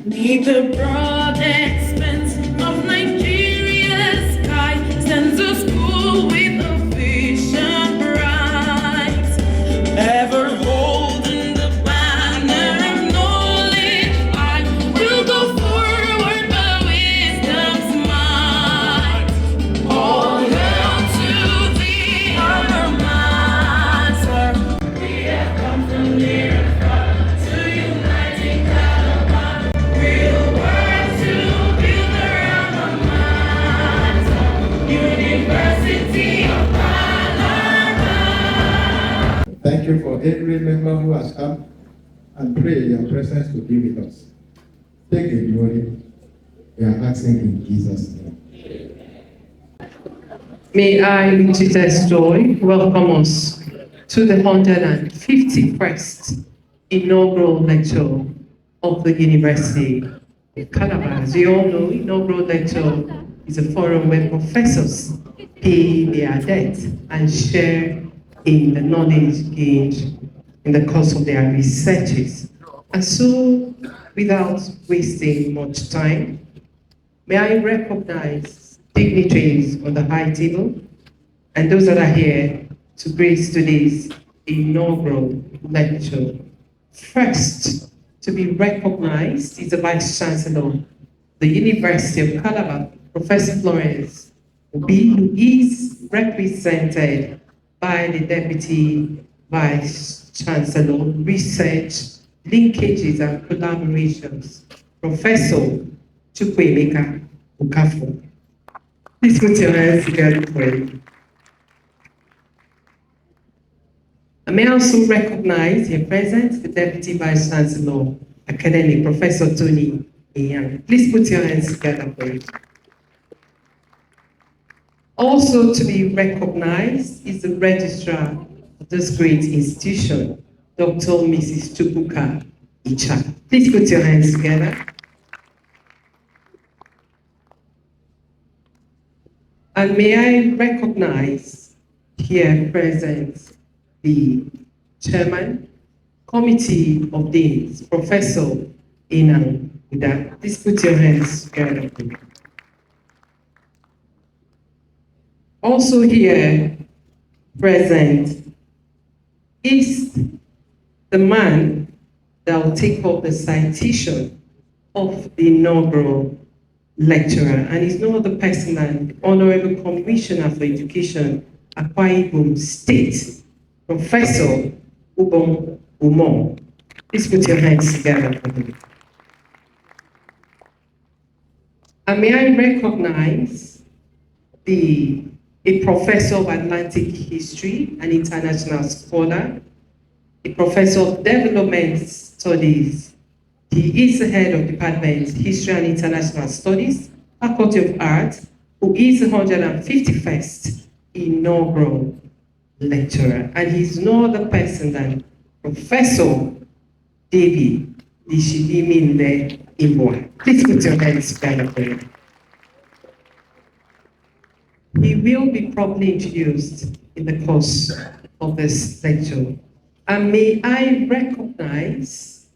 'Neath the broad expanse of Nigeria's sky stands a school with a vision bright, ever holding the banner of knowledge high. We'll go forward by wisdom's might. All hail to the alma mater. We have come from near and far to unite in Calabar. We'll work to build our alma mater, University of Calabar. Thank you for every member who has come and pray your presence to be with us. Take the glory. We are asking in Jesus' name. May I, with greatest joy, welcome us to the 151st Inaugural Lecture of the University of Calabar. As you all know, Inaugural Lecture is a forum where professors pay their debt and share in the knowledge gained in the course of their researches. And so, without wasting much time, may I recognize dignitaries on the high table and those that are here to grace today's inaugural lecture. First, to be recognized is the Vice-Chancellor of the University of Calabar, Professor Florence Obi, who is represented by the Deputy Vice-Chancellor, Research, Linkages and Collaborations, Professor Chukwuemeka Okafor. Please put your hands together for him. I may also recognize here present the Deputy Vice-Chancellor, Academic Professor Tony Iyan. Please put your hands together for him. Also to be recognized is the Registrar of this great institution, Dr. Mrs. Chukwuka Icha. Please put your hands together. And may I recognize here present the Chairman, Committee of Deans, Professor Inaugural. Please put your hands together. Also here present is the man that will take up the citation of the inaugural lecturer, and he's no other person than the Honorable Commissioner for Education, Akpabio State, Professor Ubong Umo. Please put your hands together for him. And may I recognize a professor of Atlantic History, an international scholar, a professor of Development Studies. He is the head of Department History and International Studies, Faculty of Arts, who is the 151st Inaugural Lecturer. And he's no other person than Professor David Lishilinimle Imbua. Please put your hands together for him. He will be properly introduced in the course of this lecture. And may I recognize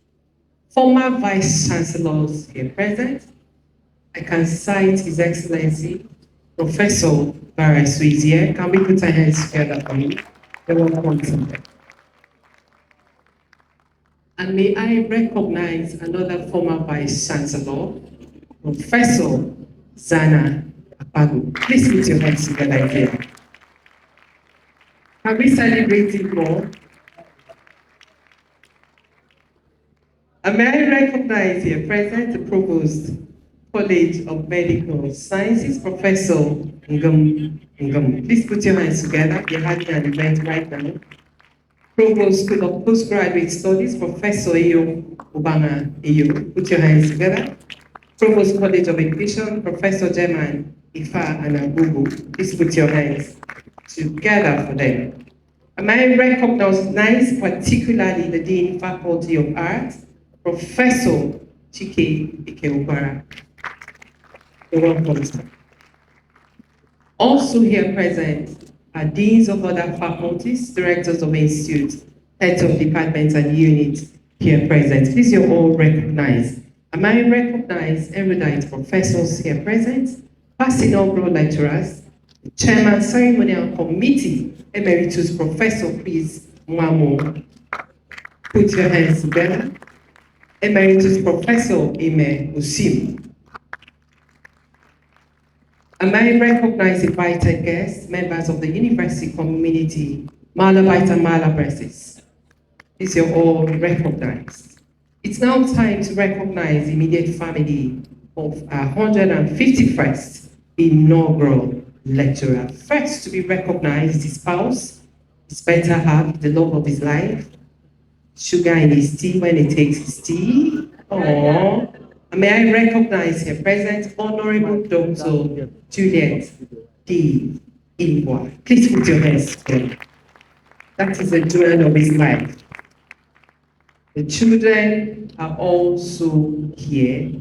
former Vice-Chancellors here present. I can cite His Excellency, Professor Barres here. Can we put our hands together for him? And may I recognize another former Vice-Chancellor, Professor Zana Akpabio. Please put your hands together again. Can we celebrate it more? And may I recognize here present the Provost, College of Medical Sciences, Professor Ngum. Please put your hands together. You're having an event right now. Provost School of Postgraduate Studies, Professor Iyo Obama Iyo. Put your hands together. Provost College of Education, Professor German Ifa Anagugu. Please put your hands together for them. And may I recognize particularly the Dean Faculty of Arts, Professor Chike Ikeobara. You're welcome, sir. Also here present are deans of other faculties, directors of institutes, heads of departments and units here present. Please, you're all recognized And I recognize erudite professors here present, past inaugural lecturers, Chairman Ceremonial Committee, Emeritus Professor Chris Mwamo. Put your hands together. Emeritus Professor Ime Usim. And I recognize invited guests, members of the university community, Malabite and Malabresis. These are all recognized. It's now time to recognize the immediate family of our 151st Inaugural Lecturer. First to be recognized, his spouse, his better half, the love of his life, sugar in his tea when he takes his tea. Aww. And may I recognize here present Honorable Dr. Juliet D. Imbua. Please put your hands together. That is the joy of his life. The children are also here.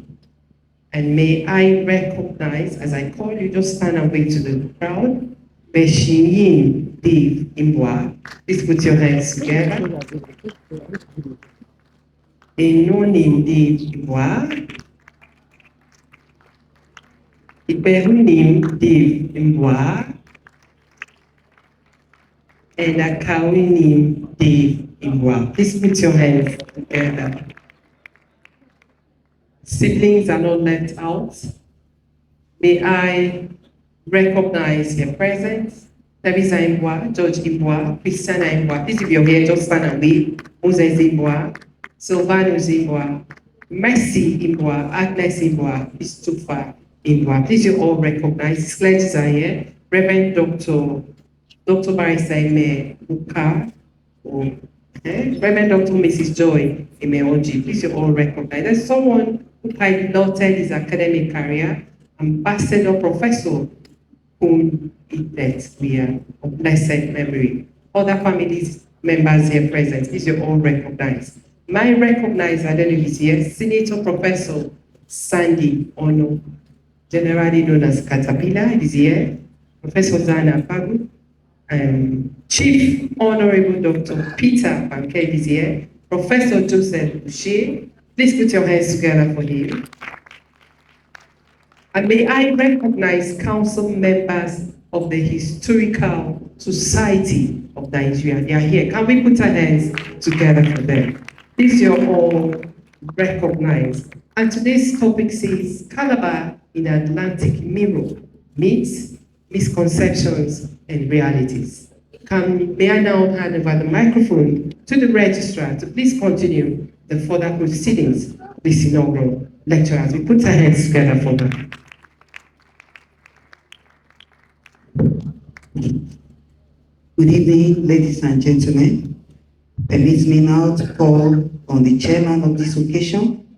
And may I recognize, as I call you, just stand and wave to the crowd, Lishinilimle Imbua. Please put your hands together. Inaugural Lecture. Akpabio Imbua. And Akpabio Imbua. Please put your hands together. Siblings are not left out. May I recognize here present, Teresa Imbua, George Imbua, Christiana Imbua. Please, if you're here, just stand and wave. Moses Imbua, Sylvanus Imbua, Mercy Imbua, Agnes Imbua, Christopher Imbua. Please, you all recognize. These clergies are here. Reverend Dr. Barrister Ime Uka, Reverend Dr. Mrs. Joy Imeoji. Please, you all recognize. There's someone who piloted his academic career, Ambassador Professor whom we are of blessed memory. Other families members here present, these you all recognize. My recognize, I don't know if he's here, Senator Professor Sandy Ono, generally known as Caterpillar, is here. Professor Zana Pagu, Chief Honorable Dr. Peter Banket is here. Professor Joseph Boucher, please put your hands together for him. And may I recognize council members of the Historical Society of Nigeria. They are here. Can we put our hands together for them? These are all recognized. And today's topic says Calabar in Atlantic Mirror, Myths, Misconceptions, and Realities. May I now hand over the microphone to the registrar to please continue the further proceedings of this inaugural lecture as we put our hands together for them. Good evening, ladies and gentlemen. Permit me now to call on the chairman of this occasion,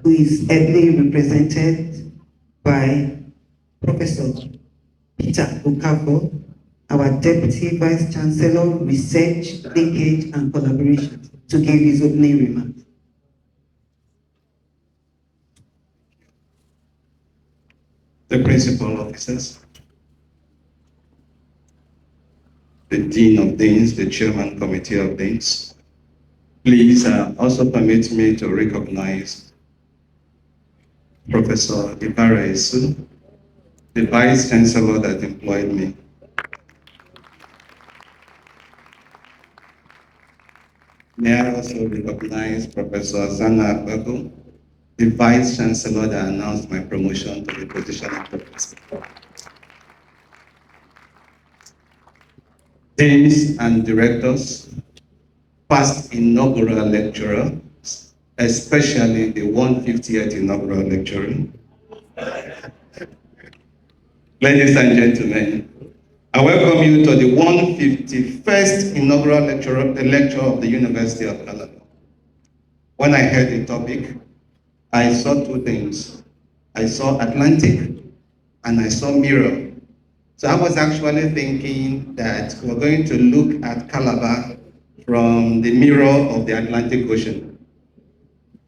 who is ably represented by Professor Peter Okafo, our Deputy Vice-Chancellor, Research, Linkage and Collaboration, to give his opening remarks. The principal officers, the Dean of Deans, the Chairman Committee of Deans. Please also permit me to recognize Professor Ibara Esu, the Vice-Chancellor that employed me. May I also recognize Professor Zana Akpabio, the Vice-Chancellor that announced my promotion to the position of Professor. Deans and directors, past inaugural lecturers, especially the 150th inaugural lecturer. Ladies and gentlemen, I welcome you to the 151st inaugural lecture of the University of Calabar. When I heard the topic, I saw two things. I saw Atlantic and I saw mirror. So I was actually thinking that we're going to look at Calabar from the mirror of the Atlantic Ocean.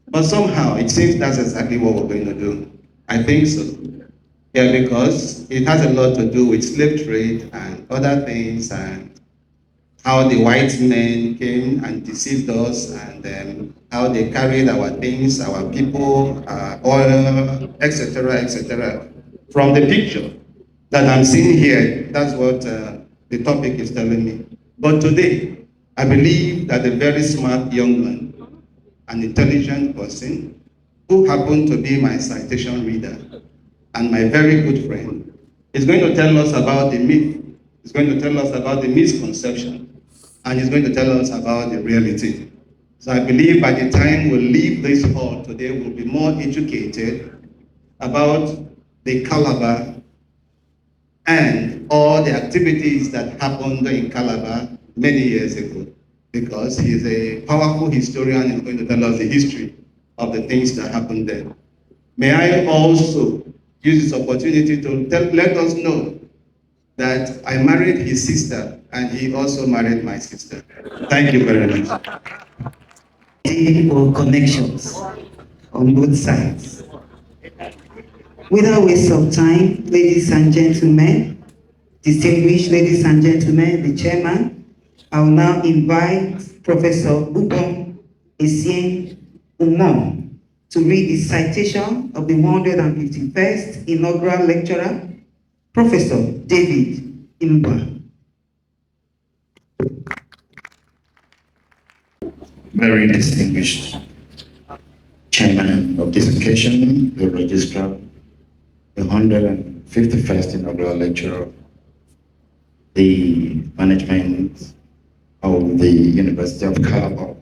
But somehow it seems that's exactly what we're going to do. I think so. Yeah, because it has a lot to do with slave trade and other things and how the white men came and deceived us, and how they carried our things, our people, oil, etc., etc. From the picture that I'm seeing here, that's what the topic is telling me. But today, I believe that a very smart young man, an intelligent person, who happened to be my citation reader and my very good friend, is going to tell us about the myth, is going to tell us about the misconception, and is going to tell us about the reality. So I believe by the time we leave this hall today, we'll be more educated about the Calabar and all the activities that happened in Calabar many years ago, because he's a powerful historian and going to tell us the history of the things that happened there. May I also use this opportunity to let us know that I married his sister and he also married my sister. Thank you very much. Or connections on both sides. Without waste of time, ladies and gentlemen, distinguished ladies and gentlemen, the chairman, I will now invite Professor Ugo Esien Umo to read the citation of the 151st Inaugural Lecturer, Professor David Imbua. Very distinguished chairman of this occasion, the registrar, the 151st Inaugural Lecture, the management of the University of Calabar,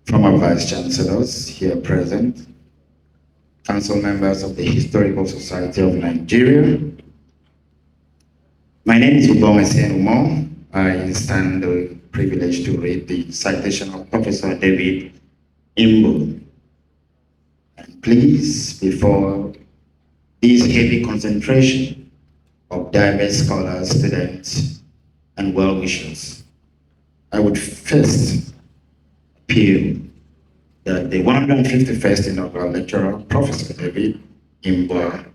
former Vice-Chancellors here present, council members of the Historical Society of Nigeria. My name is Ugo Esien Umo. I stand the privilege to read the citation of Professor David Imbua. And please, before this heavy concentration of diverse scholars, students, and well-wishers, I would first appeal that the 151st Inaugural Lecturer, Professor David Imbua,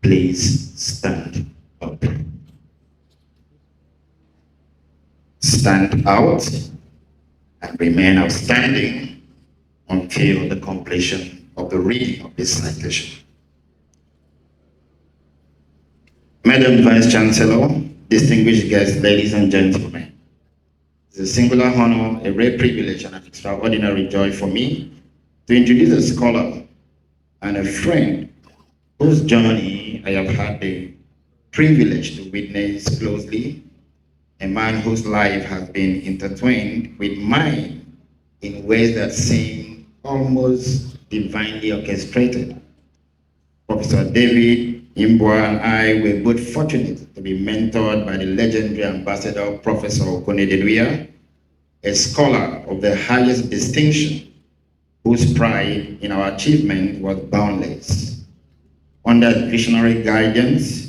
please stand up. Stand out and remain outstanding until the completion of the reading of this citation. Madam Vice-Chancellor, distinguished guests, ladies and gentlemen, it's a singular honor, a rare privilege, and an extraordinary joy for me to introduce a scholar and a friend whose journey I have had the privilege to witness closely, a man whose life has been intertwined with mine in ways that seem almost divinely orchestrated. Professor David Imbua and I were both fortunate to be mentored by the legendary ambassador, Professor Okonedeluya, a scholar of the highest distinction, whose pride in our achievement was boundless. Under visionary guidance,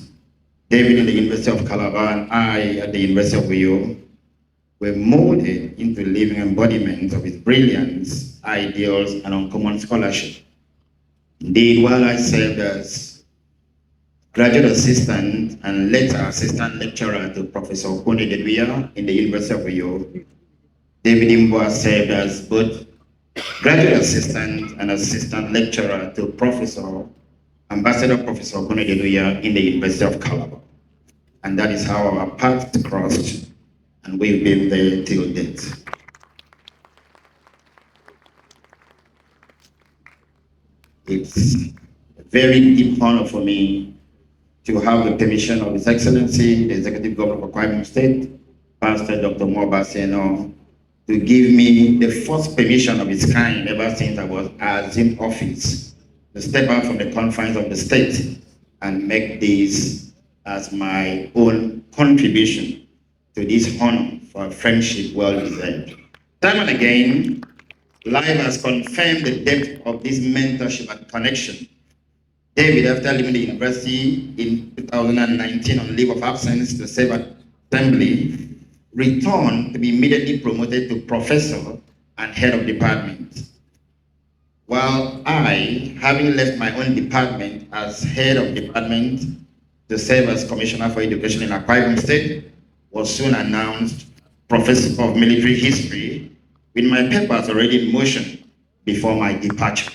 David in the University of Calabar and I at the University of Uyo were molded into living embodiments of his brilliance, ideals, and uncommon scholarship. Indeed, while I served as graduate assistant and later assistant lecturer to Professor Okonedeluya in the University of Uyo, David Imbua served as both graduate assistant and assistant lecturer to Ambassador Professor Okonedeluya in the University of Calabar. And that is how our paths crossed, and we've been there till date. It's a very deep honor for me to have the permission of His Excellency, the Executive Governor of Akpabio State, Pastor Dr. Moba Seno, to give me the first permission of its kind ever since I was assumed office, to step out from the confines of the state and make this as my own contribution to this honor for a friendship well deserved. Time and again, life has confirmed the depth of this mentorship and connection. David, after leaving the university in 2019 on leave of absence to serve at assembly, returned to be immediately promoted to professor and head of department. While I, having left my own department as head of department to serve as Commissioner for Education in Akpabio State, was soon announced Professor of Military History, with my papers already in motion before my departure.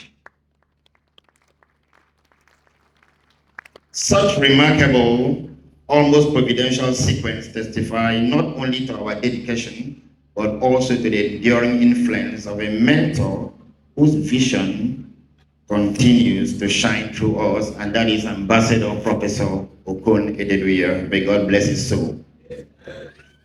Such remarkable, almost providential sequence testify not only to our dedication, but also to the enduring influence of a mentor whose vision continues to shine through us, and that is Ambassador Professor Okon Ededuya. May God bless his soul.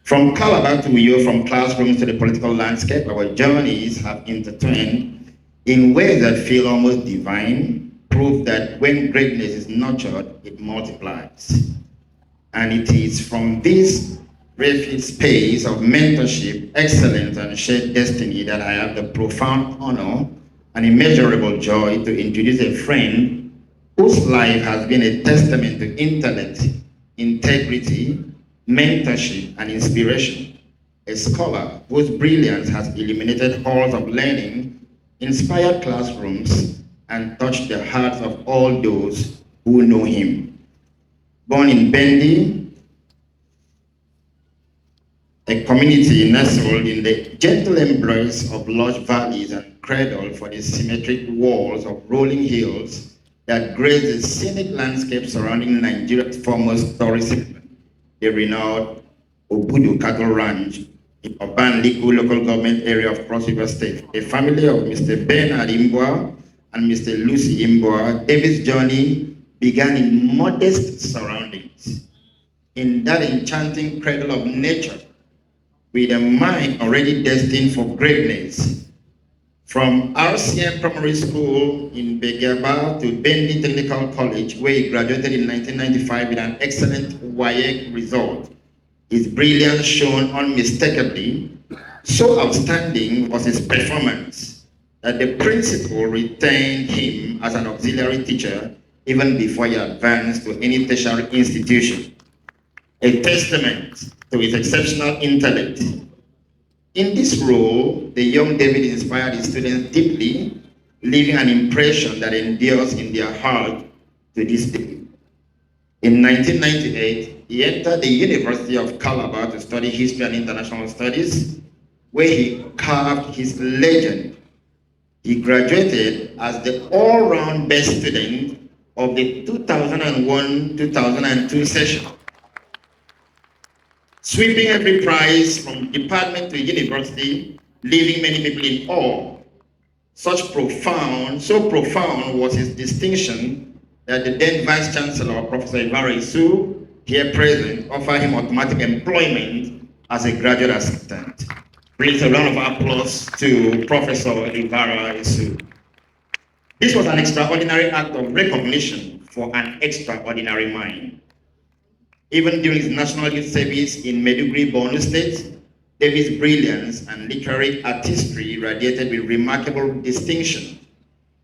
From Calabar to Uyo, from classrooms to the political landscape, our journeys have intertwined in ways that feel almost divine, prove that when greatness is nurtured, it multiplies. And it is from this brief space of mentorship, excellence, and shared destiny that I have the profound honor and immeasurable joy to introduce a friend whose life has been a testament to intellect, integrity, mentorship, and inspiration. A scholar whose brilliance has illuminated halls of learning, inspired classrooms, and touched the hearts of all those who know him. Born in Bendi, a community nestled in the gentle embrace of lush valleys and cradled for the symmetric walls of rolling hills that grace the scenic landscape surrounding Nigeria's foremost tourism, the renowned Obudu Cattle Ranch in Urban Liku local government area of Cross River State. The family of Mr. Bernard Imbua and Mr. Lucy Imbua, David's journey began in modest surroundings, in that enchanting cradle of nature, with a mind already destined for greatness. From RCM Primary School in Begaba to Bendi Technical College, where he graduated in 1995 with an excellent WAEC result, his brilliance shone unmistakably. So outstanding was his performance that the principal retained him as an auxiliary teacher even before he advanced to any tertiary institution, a testament to his exceptional intellect. In this role, the young David inspired his students deeply, leaving an impression that endures in their heart to this day. In 1998, he entered the University of Calabar to study history and international studies, where he carved his legend. He graduated as the all-round best student of the 2001-2002 session, sweeping every prize from department to university, leaving many people in awe. So profound was his distinction that the then Vice-Chancellor, Professor Ivara Isu, here present, offered him automatic employment as a graduate assistant. Please, a round of applause to Professor Ivara Isu. This was an extraordinary act of recognition for an extraordinary mind. Even during his national youth service in Maiduguri, Borno State, David's brilliance and literary artistry radiated with remarkable distinction.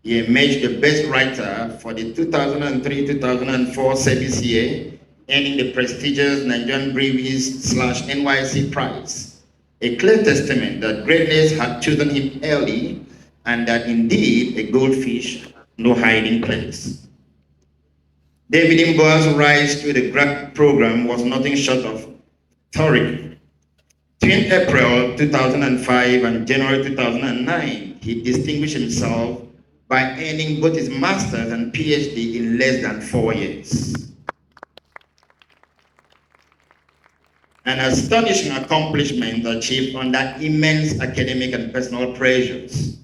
He emerged the best writer for the 2003-2004 service year, earning the prestigious Nigerian Breweries/NYC Prize, a clear testament that greatness had chosen him early and that indeed a goldfish, no hiding place. David Imbua's rise to the grad program was nothing short of torrid. Between April 2005 and January 2009, he distinguished himself by earning both his master's and PhD in less than 4 years. An astonishing accomplishment achieved under immense academic and personal pressures.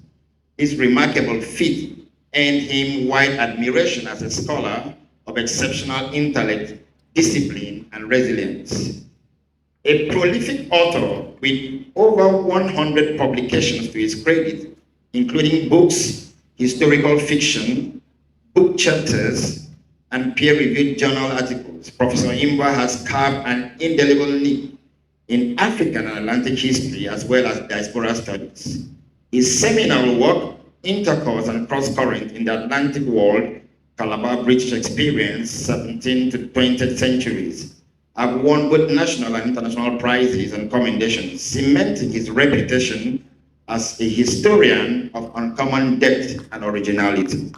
This remarkable feat earned him wide admiration as a scholar of exceptional intellect, discipline, and resilience. A prolific author with over 100 publications to his credit, including books, historical fiction, book chapters, and peer-reviewed journal articles, Professor Imbua has carved an indelible niche in African and Atlantic history as well as diaspora studies. His seminal work, Intercourse and Cross-Current in the Atlantic World, Calabar British Experience, 17th to 20th centuries, have won both national and international prizes and commendations, cementing his reputation as a historian of uncommon depth and originality.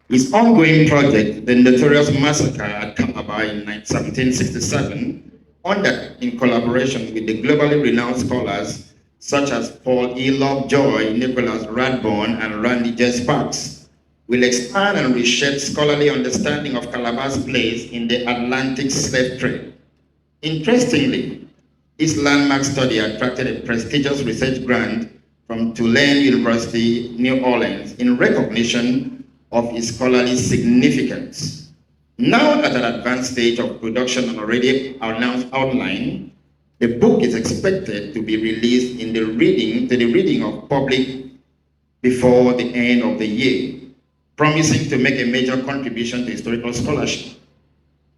His ongoing project, the notorious massacre at Calabar in 1767, in collaboration with the globally renowned scholars such as Paul E. Lovejoy, Nicholas Radbourne, and Randy J. Sparks, will expand and reshape scholarly understanding of Calabar's place in the Atlantic slave trade. Interestingly, this landmark study attracted a prestigious research grant from Tulane University, New Orleans, in recognition of its scholarly significance. Now at an advanced stage of production and already announced outline, the book is expected to be released to the reading of public before the end of the year, promising to make a major contribution to historical scholarship.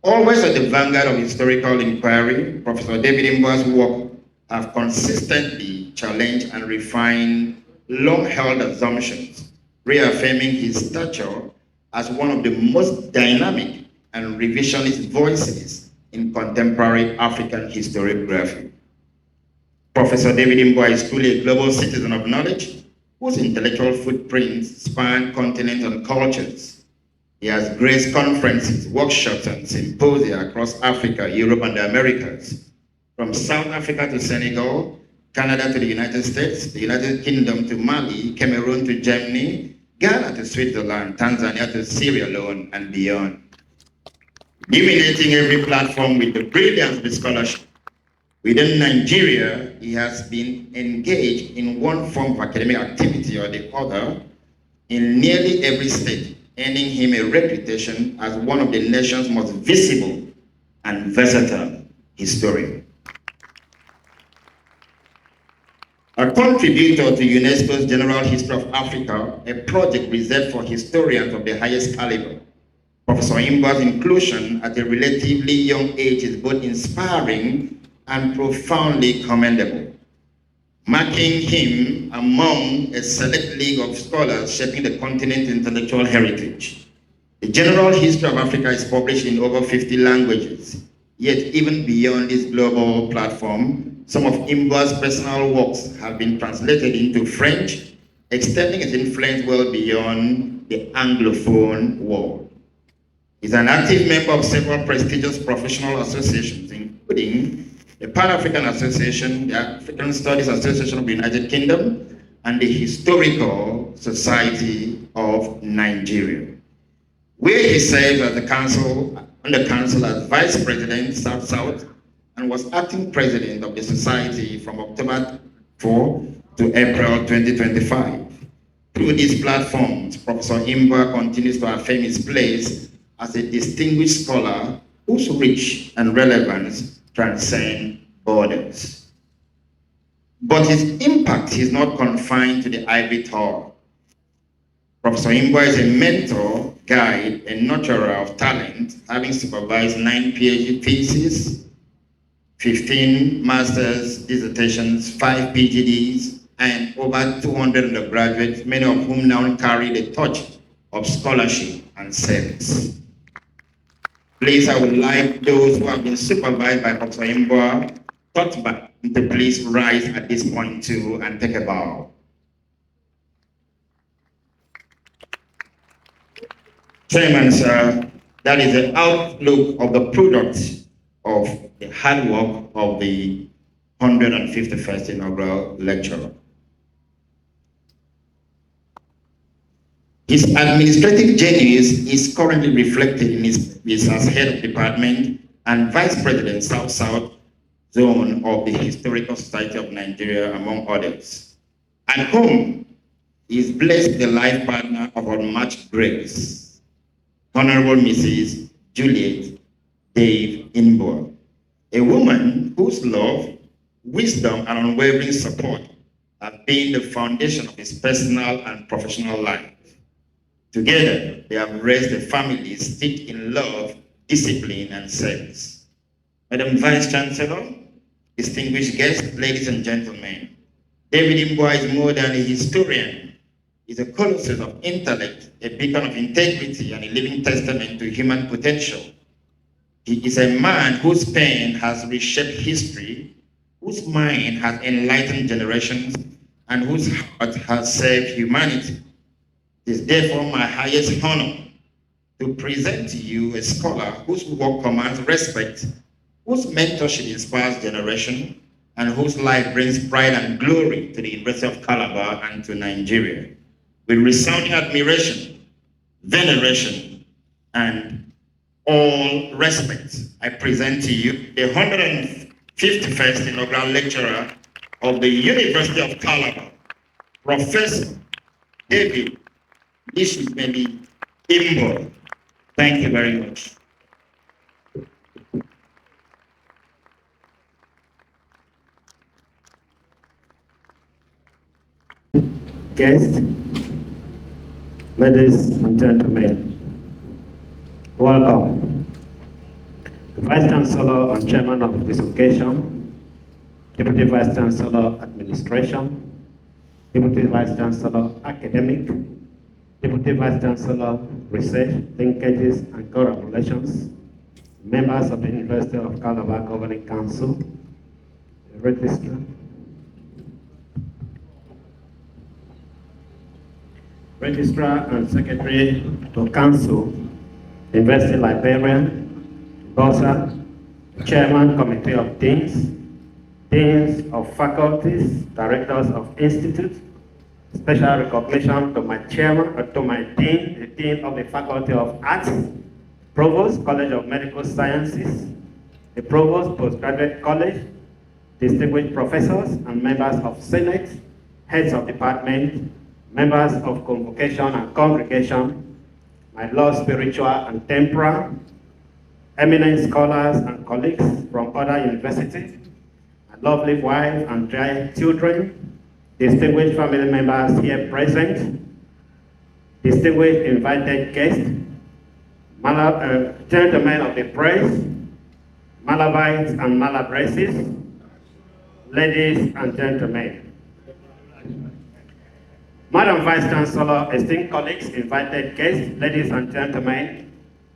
Always at the vanguard of historical inquiry, Professor David Imbua's work have consistently challenged and refined long-held assumptions, reaffirming his stature as one of the most dynamic and revisionist voices in contemporary African historiography. Professor David Imbua is truly a global citizen of knowledge whose intellectual footprints span continents and cultures. He has graced conferences, workshops, and symposia across Africa, Europe, and the Americas, from South Africa to Senegal, Canada to the United States, the United Kingdom to Mali, Cameroon to Germany, Ghana to Switzerland, Tanzania to Sierra Leone, and beyond. Illuminating every platform with the brilliance of his scholarship. Within Nigeria, he has been engaged in one form of academic activity or the other in nearly every state, earning him a reputation as one of the nation's most visible and versatile historians. A contributor to UNESCO's General History of Africa, a project reserved for historians of the highest caliber, Professor Imbua's inclusion at a relatively young age is both inspiring and profoundly commendable, marking him among a select league of scholars shaping the continent's intellectual heritage. The General History of Africa is published in over 50 languages, yet even beyond this global platform, some of Imbua's personal works have been translated into French, extending its influence well beyond the Anglophone world. He's an active member of several prestigious professional associations, including the Pan-African Association, the African Studies Association of the United Kingdom, and the Historical Society of Nigeria, where he serves as on the council as Vice President South-South and was acting president of the society from October 4 to April 2025. Through these platforms, Professor Imbua continues to affirm his place as a distinguished scholar whose reach and relevance transcend borders. But his impact is not confined to the ivory tower. Professor Imbua is a mentor, guide, and nurturer of talent, having supervised 9 PhD theses, 15 master's dissertations, 5 PhDs, and over 200 undergraduates, many of whom now carry the torch of scholarship and service. Please, I would like those who have been supervised by Professor Imbua, taught by him, to please rise at this point too and take a bow. Chairman, sir, that is the outlook of the product of the hard work of the 151st Inaugural Lecture. His administrative genius is currently reflected in his as head of department and vice president South-South Zone of the Historical Society of Nigeria, among others. At home, he is blessed with the life partner of unmatched grace, Honorable Mrs. Juliet Dave Imbua, a woman whose love, wisdom, and unwavering support have been the foundation of his personal and professional life. Together, they have raised a family steeped in love, discipline, and service. Madam Vice-Chancellor, distinguished guests, ladies and gentlemen, David Imbua is more than a historian. He's a colossus of intellect, a beacon of integrity, and a living testament to human potential. He is a man whose pen has reshaped history, whose mind has enlightened generations, and whose heart has served humanity. It is therefore my highest honor to present to you a scholar whose work commands respect, whose mentorship inspires generation, and whose life brings pride and glory to the University of Calabar and to Nigeria. With resounding admiration, veneration, and all respect, I present to you the 151st Inaugural Lecturer of the University of Calabar, Professor David Lishilinimle Imbua. Thank you very much. Guests, ladies and gentlemen, welcome. The Vice-Chancellor and Chairman of this occasion, Deputy Vice-Chancellor Administration, Deputy Vice-Chancellor Academic, Deputy Vice-Chancellor Research, Linkages and Collaborations, members of the University of Calabar Governing Council, Registrar and Secretary to Council, University Librarian, Bursar, Chairman Committee of Deans, Deans of Faculties, Directors of Institutes. Special recognition to my Chairman, to my Dean, the Dean of the Faculty of Arts, Provost, College of Medical Sciences, the Provost, Postgraduate College, distinguished professors and members of Senate, heads of department, members of convocation and congregation, my law, spiritual and temporal, eminent scholars and colleagues from other universities, my lovely wife and dear children, distinguished family members here present, distinguished invited guests, gentlemen of the press, Malabites and Malabreses, ladies and gentlemen. Madam Vice-Chancellor, esteemed colleagues, invited guests, ladies and gentlemen,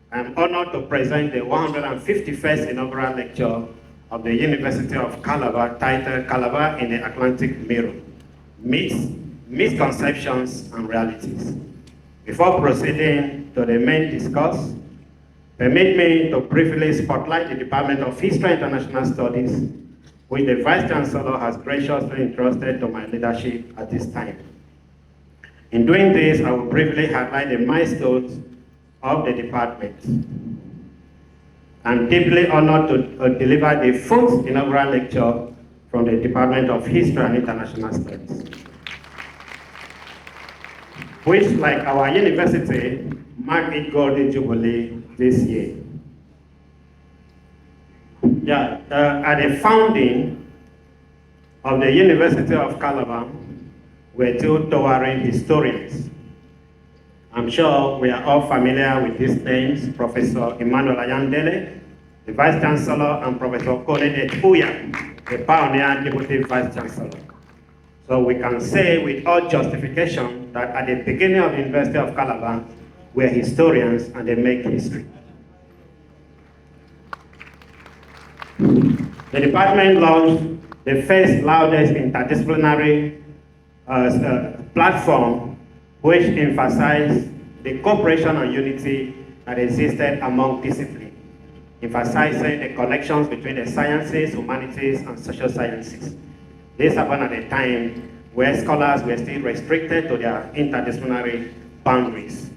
I am honored to present the 151st Inaugural Lecture of the University of Calabar, titled Calabar in the Atlantic Mirror, Myths, Misconceptions, and Realities. Before proceeding to the main discourse, permit me to briefly spotlight the Department of History and International Studies, which the Vice-Chancellor has graciously entrusted to my leadership at this time. In doing this, I will briefly highlight the milestones of the department. I'm deeply honored to deliver the 4th inaugural lecture from the Department of History and International Studies, which, like our university, marked its golden jubilee this year. At the founding of the University of Calabar, were two towering historians. I'm sure we are all familiar with these names: Professor Emmanuel Ayandele, the Vice-Chancellor, and Professor Kone Etuya, the pioneer Deputy Vice-Chancellor. So we can say with all justification that at the beginning of the University of Calabar, we're historians and they make history. The department launched the first loudest interdisciplinary platform which emphasized the cooperation and unity that existed among disciplines, emphasizing the connections between the sciences, humanities, and social sciences. This happened at a time where scholars were still restricted to their interdisciplinary boundaries.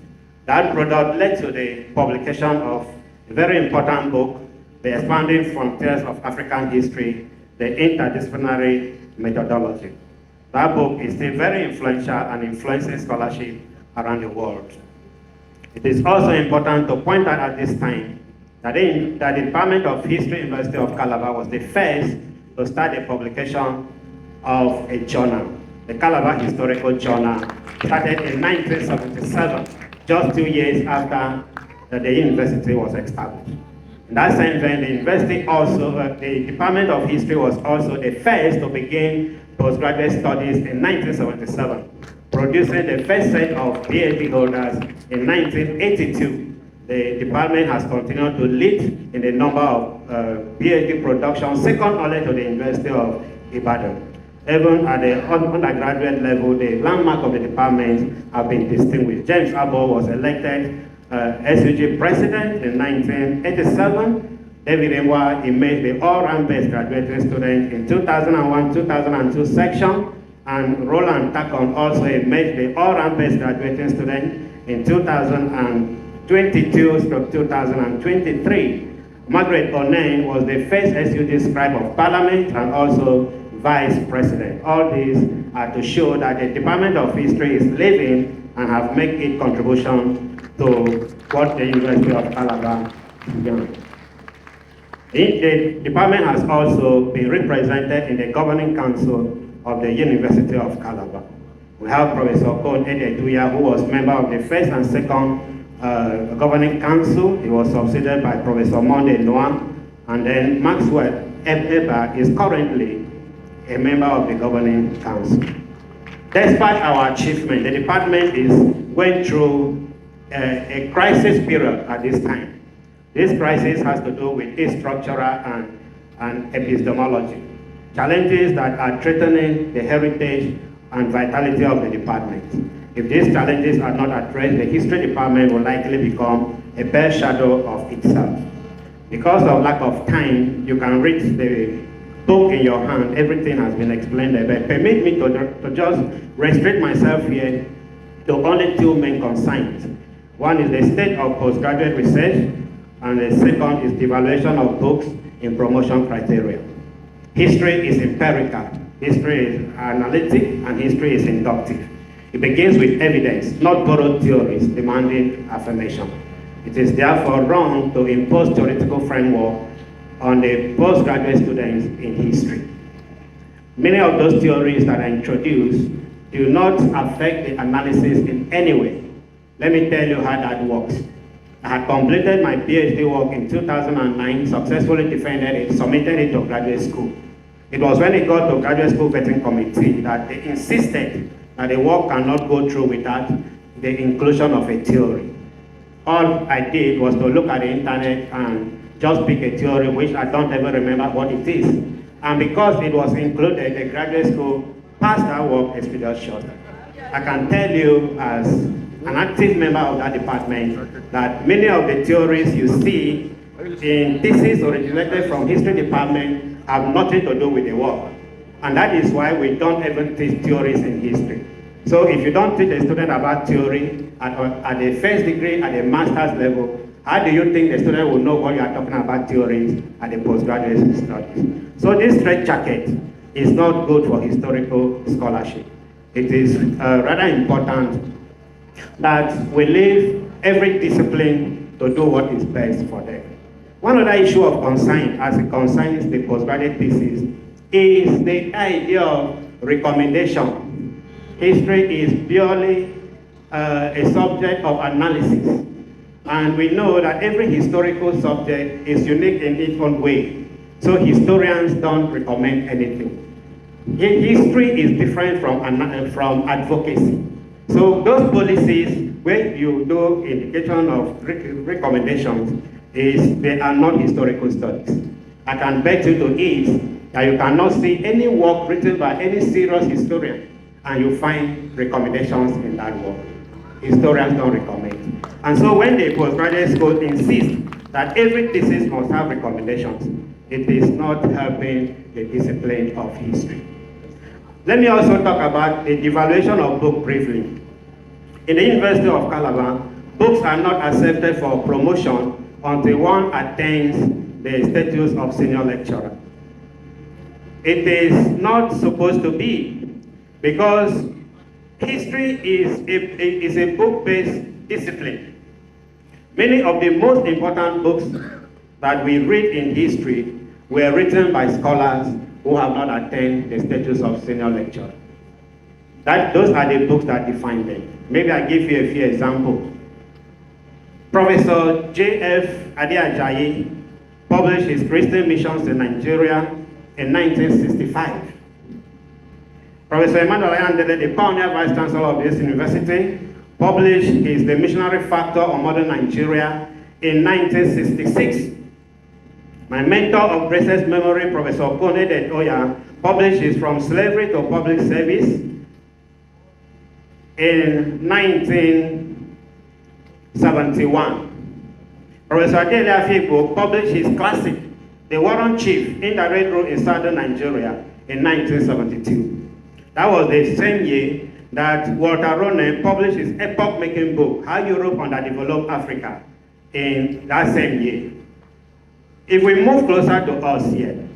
That product led to the publication of a very important book, The Expanding Frontiers of African History, The Interdisciplinary Methodology. That book is still very influential and influences scholarship around the world. It is also important to point out at this time that the Department of History, University of Calabar, was the first to start the publication of a journal. The Calabar Historical Journal started in 1977, just 2 years after the university was established. In that same vein, the university also, the Department of History was also the first to begin postgraduate studies in 1977, producing the first set of PhD holders in 1982. The department has continued to lead in the number of PhD production, second only to the University of Ibadan. Even at the undergraduate level, the landmark of the department have been distinguished. James Abo was elected SUG president in 1987. David Imbua emerged the all-round best graduating student in 2001-2002 section, and Roland Takon also emerged the all-round best graduating student in 2022-2023. Margaret Onen was the first SUD scribe of parliament and also vice president. All these are to show that the Department of History is living and have made its contribution to what the University of Calabar is doing. The department has also been represented in the governing council of the University of Calabar. We have Professor Kon Ededuya, who was member of the first and second governing council. He was succeeded by Professor Monde Noah, and then Maxwell Eba is currently a member of the governing council. Despite our achievement, the department is going through a crisis period at this time. This crisis has to do with its structural and epistemology, challenges that are threatening the heritage and vitality of the department. If these challenges are not addressed, the history department will likely become a bare shadow of itself. Because of lack of time, you can read the book in your hand. Everything has been explained there, but permit me to just restrict myself here to only two main concerns. One is the state of postgraduate research, and the second is the evaluation of books in promotion criteria. History is empirical, history is analytic, and history is inductive. It begins with evidence, not borrowed theories demanding affirmation. It is therefore wrong to impose theoretical framework on the postgraduate students in history. Many of those theories that are introduced do not affect the analysis in any way. Let me tell you how that works. I had completed my PhD work in 2009, successfully defended it, submitted it to graduate school. It was when it got to graduate school vetting committee that they insisted that the work cannot go through without the inclusion of a theory. All I did was to look at the internet and just pick a theory which I don't ever remember what it is. And because it was included, the graduate school passed that work expeditiously. I can tell you as an active member of that department that many of the theories you see in thesis originated from history department have nothing to do with the work. And that is why we don't even teach theories in history. So if you don't teach a student about theory at the first degree, at the master's level, how do you think the student will know what you are talking about theories at the postgraduate studies? So this straitjacket is not good for historical scholarship. It is rather important that we leave every discipline to do what is best for them. One other issue of concern, as it concerns the postgraduate thesis, is the idea of recommendation. History is purely a subject of analysis. And we know that every historical subject is unique in its own way. So historians don't recommend anything. History is different from advocacy. So those policies where you do indication of recommendations they are not historical studies. I can bet you to eat that you cannot see any work written by any serious historian and you find recommendations in that work. Historians don't recommend. And so when the postgraduate school insists that every thesis must have recommendations, it is not helping the discipline of history. Let me also talk about the devaluation of book briefly. In the University of Calabar, books are not accepted for promotion until one attains the status of senior lecturer. It is not supposed to be, because history is a book-based discipline. Many of the most important books that we read in history were written by scholars who have not attained the status of senior lecturer. Those are the books that define them. Maybe I give you a few examples. Professor J.F. Adeajayi published his Christian missions in Nigeria in 1965. Professor Emmanuel Ayandele, the pioneer Vice-Chancellor of this university, published his The Missionary Factor on Modern Nigeria in 1966. My mentor of greatest memory, Professor Kone Oya, published his From Slavery to Public Service in 1971. Professor Adele Afibo published his classic the Warren Chief, indirect rule in southern Nigeria in 1972. That was the same year that Walter Ronen published his epoch-making book, How Europe Underdeveloped Africa, in that same year. If we move closer to us here,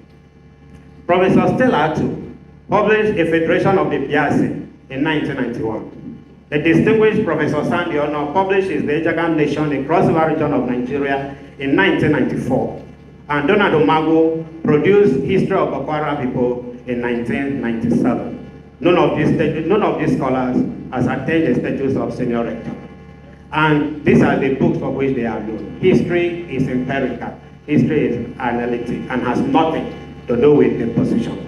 Professor Stellato published A Federation of the Biase in 1991. The distinguished Professor Sandy Ono published his The Ejagan Nation, the crossover region of Nigeria, in 1994. And Donald Omago produced History of Boko Haram people in 1997. None of these scholars has attained the status of senior rector. And these are the books for which they are known. History is empirical, history is analytic, and has nothing to do with the position.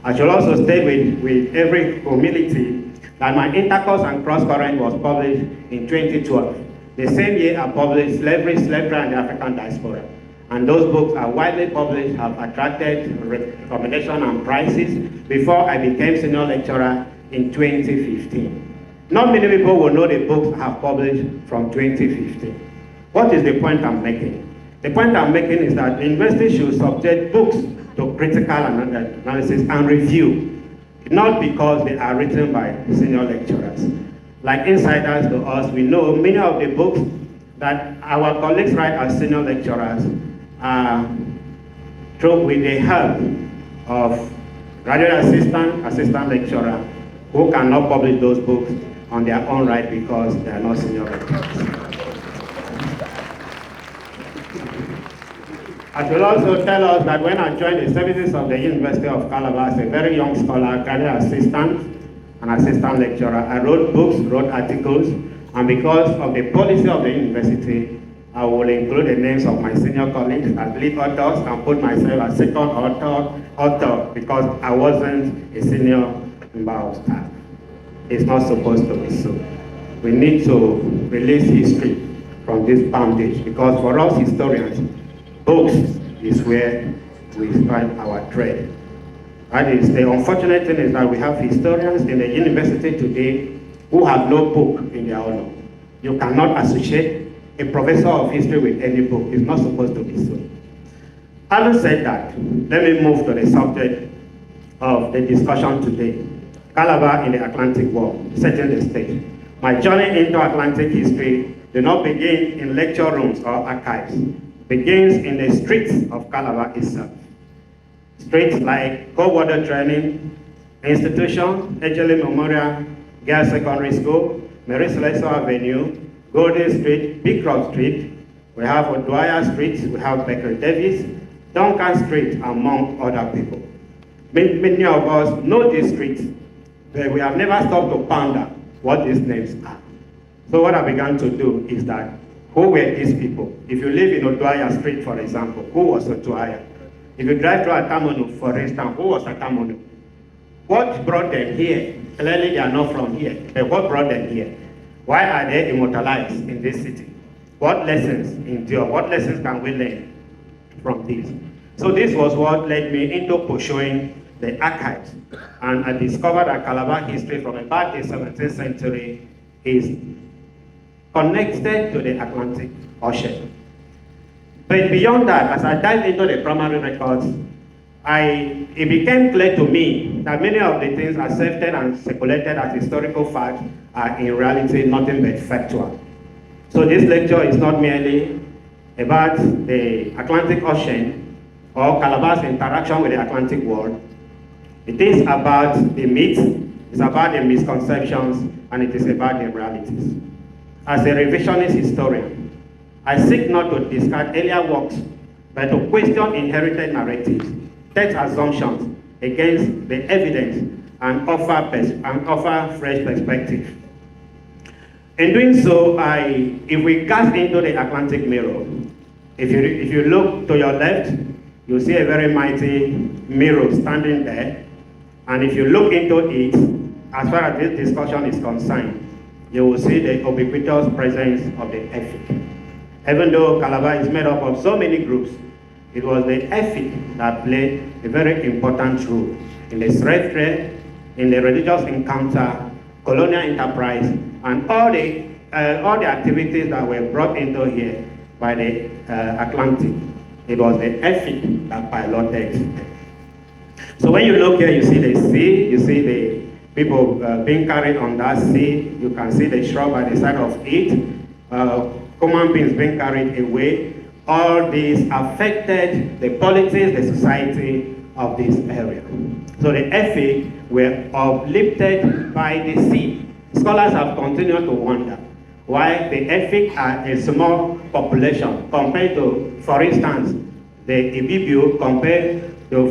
I should also state with every humility that my Intercourse and Cross-Current was published in 2012. The same year I published Slavery, and the African Diaspora. And those books are widely published, have attracted recommendation and prizes before I became senior lecturer in 2015. Not many people will know the books I have published from 2015. What is the point I'm making? The point I'm making is that the university should subject books to critical analysis and review, not because they are written by senior lecturers. Like insiders to us, we know many of the books that our colleagues write as senior lecturers are through with the help of graduate assistant lecturer who cannot publish those books on their own right because they are not senior lecturers. I should also tell us that when I joined the services of the University of Calabar as a very young scholar, graduate assistant, and assistant lecturer, I wrote books, wrote articles, and because of the policy of the university, I will include the names of my senior colleagues as lead authors and put myself as second author because I wasn't a senior member of staff. It's not supposed to be so. We need to release history from this bondage because for us historians, books is where we find our thread. That is, the unfortunate thing is that we have historians in the university today who have no book in their honor. You cannot associate a professor of history with any book. It's not supposed to be so. Having said that, let me move to the subject of the discussion today. Calabar in the Atlantic War, setting the stage. My journey into Atlantic history did not begin in lecture rooms or archives. It begins in the streets of Calabar itself. Streets like Cold Water Training Institution, Ejele Memorial Girls Secondary School, Mary Celeste Avenue, Golden Street, Beecroft Street, we have Oduaya Street, we have Becker Davis, Duncan Street, among other people. Many of us know these streets, but we have never stopped to ponder what these names are. So what I began to do is that, who were these people? If you live in Oduaya Street, for example, who was Oduaya? If you drive to Atamonu, for instance, who was Atamonu? What brought them here? Clearly they are not from here, but what brought them here? Why are they immortalized in this city? What lessons endure? What lessons can we learn from this? So this was what led me into pursuing the archives. And I discovered that Calabar history from about the 17th century is connected to the Atlantic Ocean. But beyond that, as I dived into the primary records, it became clear to me that many of the things accepted and circulated as historical facts are in reality nothing but factual. So this lecture is not merely about the Atlantic Ocean or Calabar's interaction with the Atlantic world. It is about the myths, it's about the misconceptions, and it is about the realities. As a revisionist historian, I seek not to discard earlier works, but to question inherited narratives, test assumptions against the evidence, and offer fresh perspective. In doing so, if we cast into the Atlantic mirror, if you look to your left, you see a very mighty mirror standing there. And if you look into it, as far as this discussion is concerned, you will see the ubiquitous presence of the ethic. Even though Calabar is made up of so many groups, it was the ethic that played a very important role in the slave trade, in the religious encounter, colonial enterprise, and all the activities that were brought into here by the Atlantic. It was the ethic that piloted them. So when you look here, you see the sea, you see the people being carried on that sea. You can see the shrub by the side of it. Human beings being carried away. All these affected the politics, the society of this area. So the ethic were uplifted by the sea. Scholars have continued to wonder why the ethic are a small population compared to, for instance, the Ibibio compared to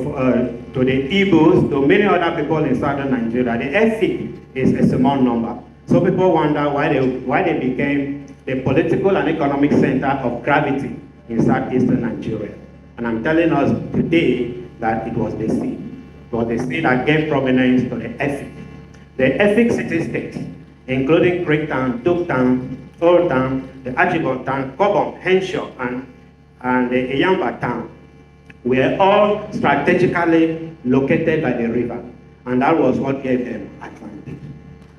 the Igbos, to many other people in southern Nigeria. The ethic is a small number. So people wonder why they became the political and economic center of gravity in southeastern Nigeria. And I'm telling us today that it was the sea. It was the sea that gave prominence to the ethic. The ethic city-state, including Great Town, Duke Town, Old Town, the Achibon Town, Cobham, Henshaw, and the Eyamba Town, were all strategically located by the river. And that was what gave them advantage.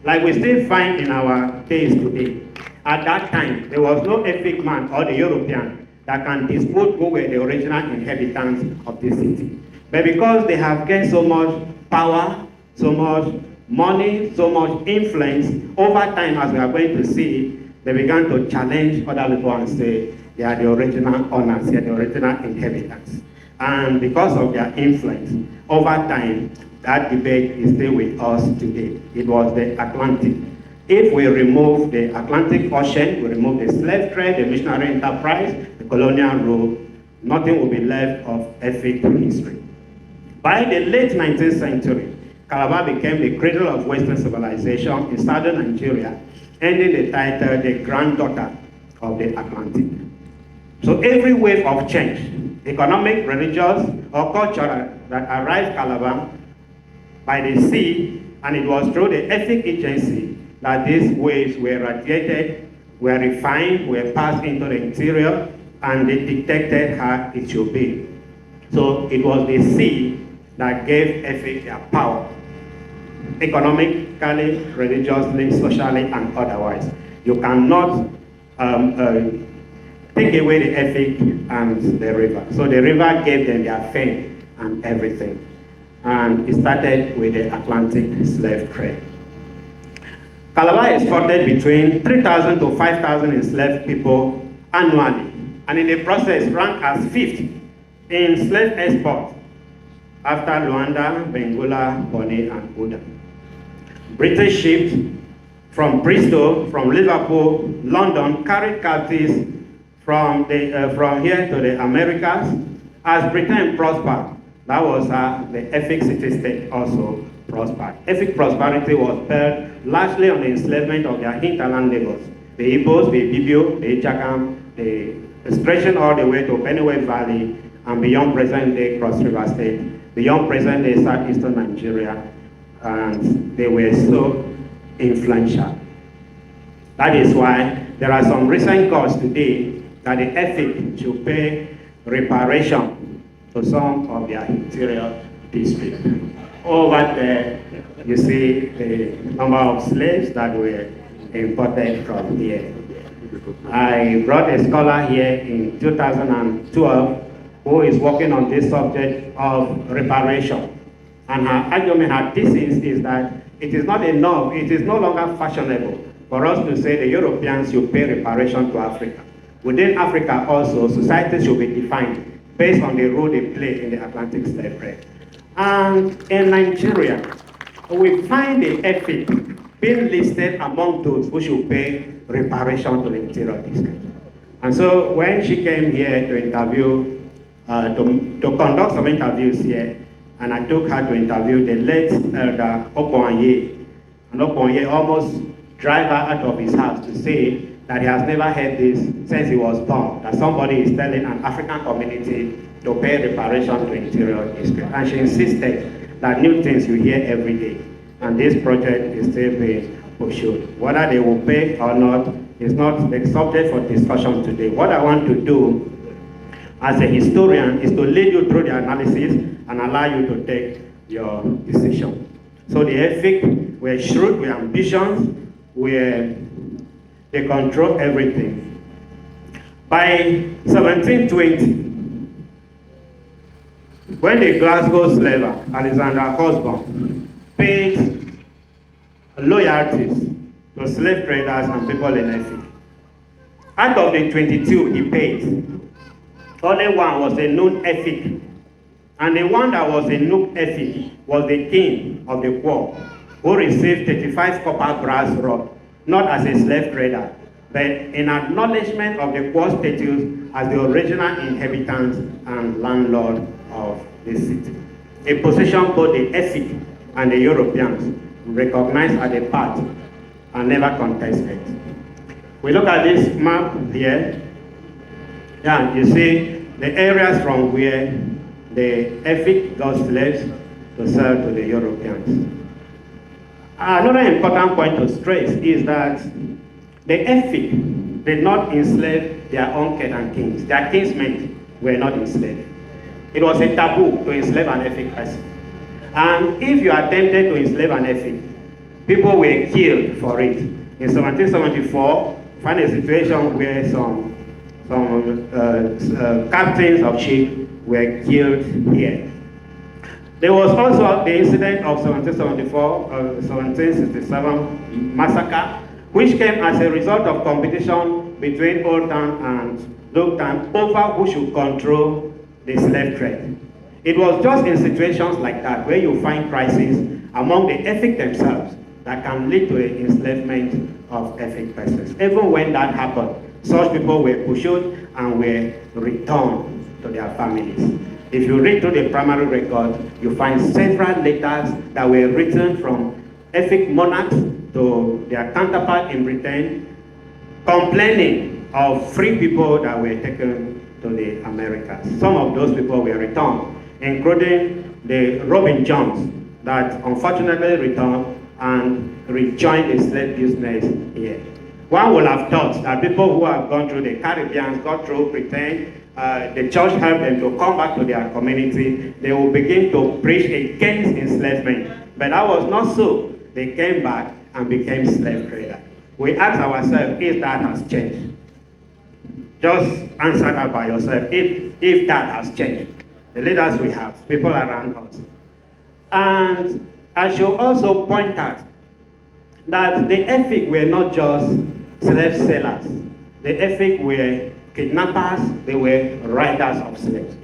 Like we still find in our days today, at that time, there was no ethnic man or the European that can dispute who were the original inhabitants of this city. But because they have gained so much power, so much money, so much influence, over time, as we are going to see, they began to challenge other people and say they are the original owners, they are the original inhabitants. And because of their influence, over time, that debate is still with us today. It was the Atlantic. If we remove the Atlantic Ocean, we remove the slave trade, the missionary enterprise, the colonial rule, nothing will be left of ethnic history. By the late 19th century, Calabar became the cradle of Western civilization in southern Nigeria, ending the title the granddaughter of the Atlantic. So every wave of change, economic, religious, or cultural, that arrived Calabar by the sea, and it was through the ethnic agency that these waves were radiated, were refined, were passed into the interior, and they dictated how it should be. So it was the sea that gave ethnic their power, economically, religiously, socially, and otherwise. You cannot take away the ethic and the river. So the river gave them their fame and everything. And it started with the Atlantic slave trade. Calabar exported between 3,000 to 5,000 enslaved people annually, and in the process ranked as 5th in slave export after Luanda, Benguela, Bonny, and Uda. British ships from Bristol, from Liverpool, London carried captives from here to the Americas. As Britain prospered, that was the ethnic city-state also prospered. Ethnic prosperity was built largely on the enslavement of their hinterland neighbors, the Igbos, the Ibibio, the Ichagam, stretching all the way to Benue Valley and beyond present-day Cross River State, beyond present-day southeastern Nigeria, and they were so influential. That is why there are some recent calls today that the ethnic should pay reparation to some of their interior districts. Over there, you see the number of slaves that were imported from here. I brought a scholar here in 2012 who is working on this subject of reparation. And her argument, her thesis is that it is not enough, it is no longer fashionable for us to say the Europeans should pay reparation to Africa. Within Africa also, society should be defined based on the role they play in the Atlantic slave trade. And in Nigeria, we find the ethnic being listed among those who should pay reparation to the interior district. And so when she came here to interview, to conduct some interviews here, and I took her to interview the late elder Oponye, and Oponye almost drive her out of his house to say that he has never heard this since he was born, that somebody is telling an African community to pay reparation to interior district. And she insisted that new things you hear every day. And this project is still being pursued. Whether they will pay or not is not the subject for discussion today. What I want to do as a historian is to lead you through the analysis and allow you to take your decision. So the ethic were shrewd, were ambitious, they control everything. By 1720, when the Glasgow slaver, Alexander Hobsbawm, paid loyalties to slave traders and people in Efik. Out of the 22 he paid, only one was a known Efik. And the one that was a Nuk Efik was the king of the Quor, who received 35 copper brass rod, not as a slave trader, but in acknowledgement of the Quor status as the original inhabitant and landlord of the city. A position both the Efik and the Europeans recognized as a part and never contested. We look at this map here. Yeah, you see the areas from where the Efik got slaves to sell to the Europeans. Another important point to stress is that the Efik did not enslave their own king and kings. Their kinsmen were not enslaved. It was a taboo to enslave an Efik person. And if you attempted to enslave an Efik, people were killed for it. In 1774, find a situation where some captains of ships were killed here. There was also the incident of 1767 massacre, which came as a result of competition between Old Town and New Town over who should control the slave trade. It was just in situations like that where you find crises among the Efik themselves that can lead to the enslavement of Efik persons. Even when that happened, such people were pursued and were returned to their families. If you read through the primary record, you find several letters that were written from Efik monarchs to their counterpart in Britain, complaining of free people that were taken to the Americas. Some of those people were returned, including the Robin Johns that unfortunately returned and rejoined the slave business here. One would have thought that people who have gone through the Caribbean, gone through Britain, the church helped them to come back to their community. They will begin to preach against enslavement. But that was not so. They came back and became slave traders. We ask ourselves if that has changed. Just answer that by yourself, if that has changed. The leaders we have, people around us. And I should also point out that the Efik were not just slave sellers. The Efik were kidnappers, they were riders of slaves.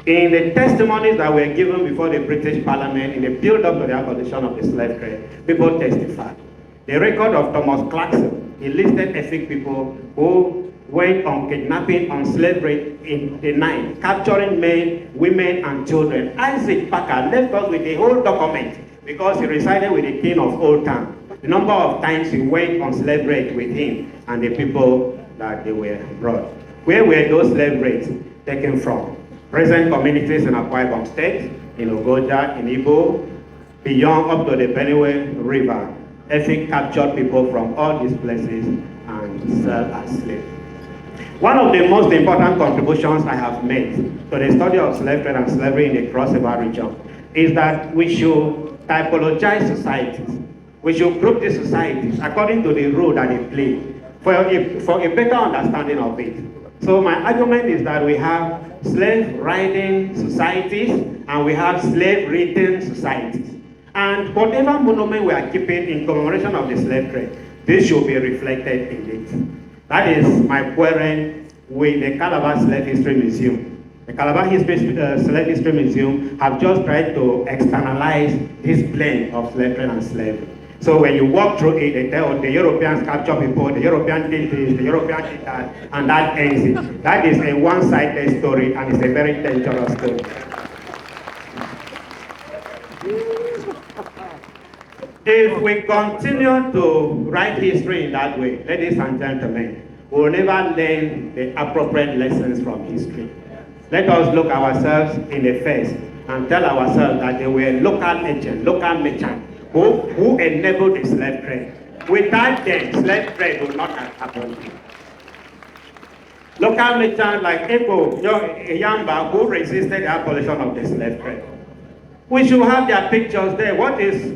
In the testimonies that were given before the British Parliament in the build-up to the abolition of the slave trade, people testified. The record of Thomas Clarkson, he listed Efik people who went on kidnapping, on slavery in the night, capturing men, women, and children. Isaac Packer left us with the whole document because he resided with the king of Old Town. The number of times he went on slave raid with him and the people that they were brought. Where were those slave raids taken from? Present communities in Akpabio State, in Ogoja, in Igbo, beyond up to the Benue River. Efik captured people from all these places and sell as slaves. One of the most important contributions I have made to the study of slave trade and slavery in the Cross-River region is that we should typologize societies. We should group the societies according to the role that they play for a better understanding of it. So my argument is that we have slave-riding societies and we have slave-ridden societies. And whatever monument we are keeping in commemoration of the slave trade, this should be reflected in it. That is my quarrel with the Calabar Slave History Museum. The Calabar Slave History Museum have just tried to externalize this blend of slave trade and slavery. So when you walk through it, they tell the Europeans capture people, the European did this, the European did that, and that ends it. That is a one-sided story, and it's a very dangerous story. If we continue to write history in that way, ladies and gentlemen, we will never learn the appropriate lessons from history. Let us look ourselves in the face and tell ourselves that they were local agents, local merchants, who enabled the slave trade. Without them, slave trade would not have happened. Local merchants like Ebo, Yamba, who resisted the abolition of the slave trade. We should have their pictures there. What is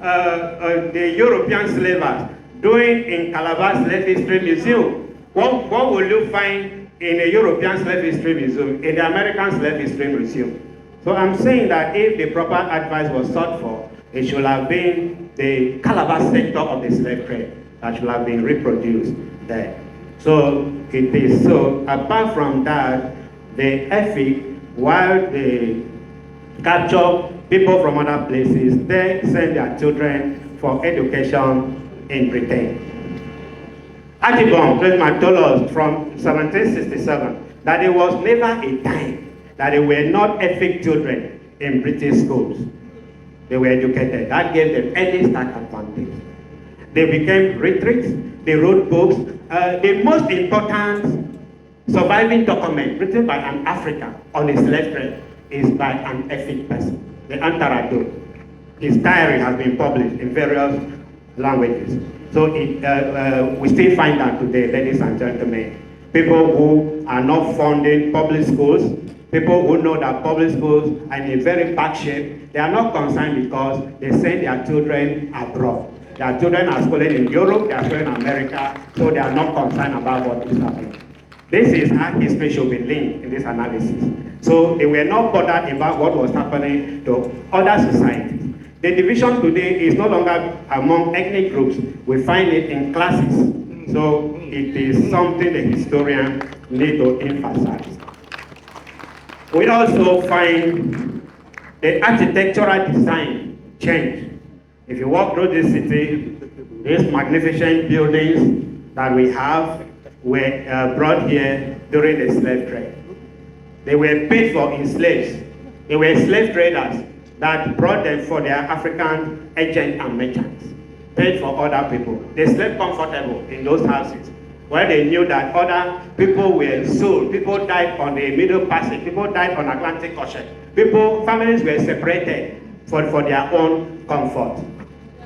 the European slavers doing in Calabar Slave History Museum? What will you find in a European slave history museum, in the American slave history museum. So I'm saying that if the proper advice was sought for, it should have been the Calabar sector of the slave trade that should have been reproduced there. So it is so. Apart from that, the EFIC, while they capture people from other places, they send their children for education in Britain. Archibald Clisman told us from 1767 that there was never a time that they were not EFIC children in British schools. They were educated. That gave them any start advantage. They became retreats, they wrote books. The most important surviving document written by an African on his slave trade is by an EFIC person, the Antarado. His diary has been published in various languages. So we still find that today, ladies and gentlemen. People who are not funding public schools, people who know that public schools are in a very bad shape, they are not concerned because they send their children abroad. Their children are schooling in Europe, they are schooling in America, so they are not concerned about what is happening. This is how history should be linked in this analysis. So they were not bothered about what was happening to other societies. The division today is no longer among ethnic groups. We find it in classes. So it is something the historian need to emphasize. We also find the architectural design change. If you walk through this city, these magnificent buildings that we have were brought here during the slave trade. They were paid for in slaves. They were slave traders that brought them for their African agents and merchants, paid for other people. They slept comfortable in those houses where they knew that other people were sold. People died on the Middle Passage. People died on Atlantic Ocean. Families were separated for their own comfort.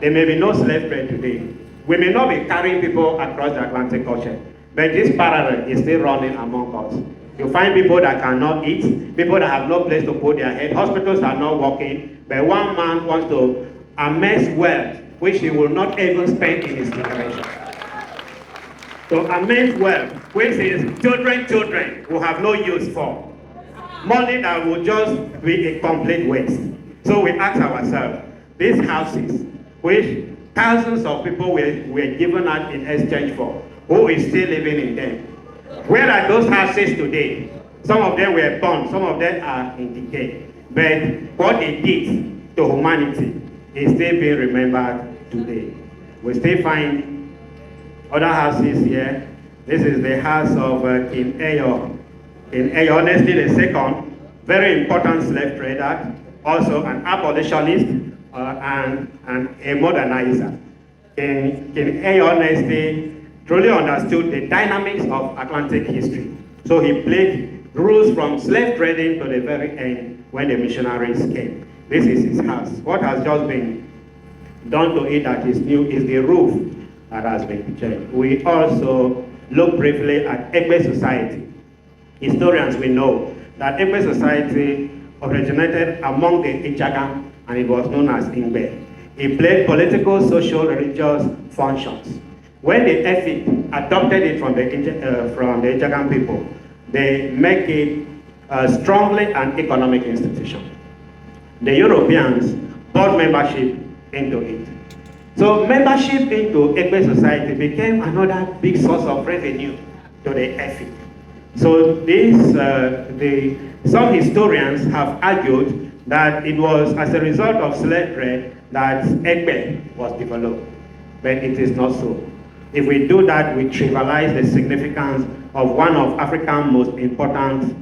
There may be no slave trade today. We may not be carrying people across the Atlantic Ocean, but this parallel is still running among us. You find people that cannot eat, people that have no place to put their head, hospitals are not working, but one man wants to amass wealth, which he will not even spend in his generation. So amass wealth, which his children will have no use for. Money that will just be a complete waste. So we ask ourselves, these houses, which thousands of people were given out in exchange for, who is still living in them? Where are those houses today? Some of them were burned, some of them are in decay. But what they did to humanity is still being remembered today. We still find other houses here. This is the house of King Eyo. King Eyo, honestly, the second, very important slave trader, also an abolitionist and a modernizer. King Eyo, honestly, truly understood the dynamics of Atlantic history. So he played rules from slave trading to the very end when the missionaries came. This is his house. What has just been done to it that is new is the roof that has been changed. We also look briefly at Ekpe society. Historians will know that Ekpe society originated among the Ijaga and it was known as Ingbe. It played political, social, religious functions. When the EFIC adopted it from the Ijagan people, they make it strongly an economic institution. The Europeans bought membership into it. So membership into Ekpe society became another big source of revenue to the EFIC. So some historians have argued that it was as a result of slave trade that Ekpe was developed, but it is not so. If we do that, we trivialize the significance of one of Africa's most important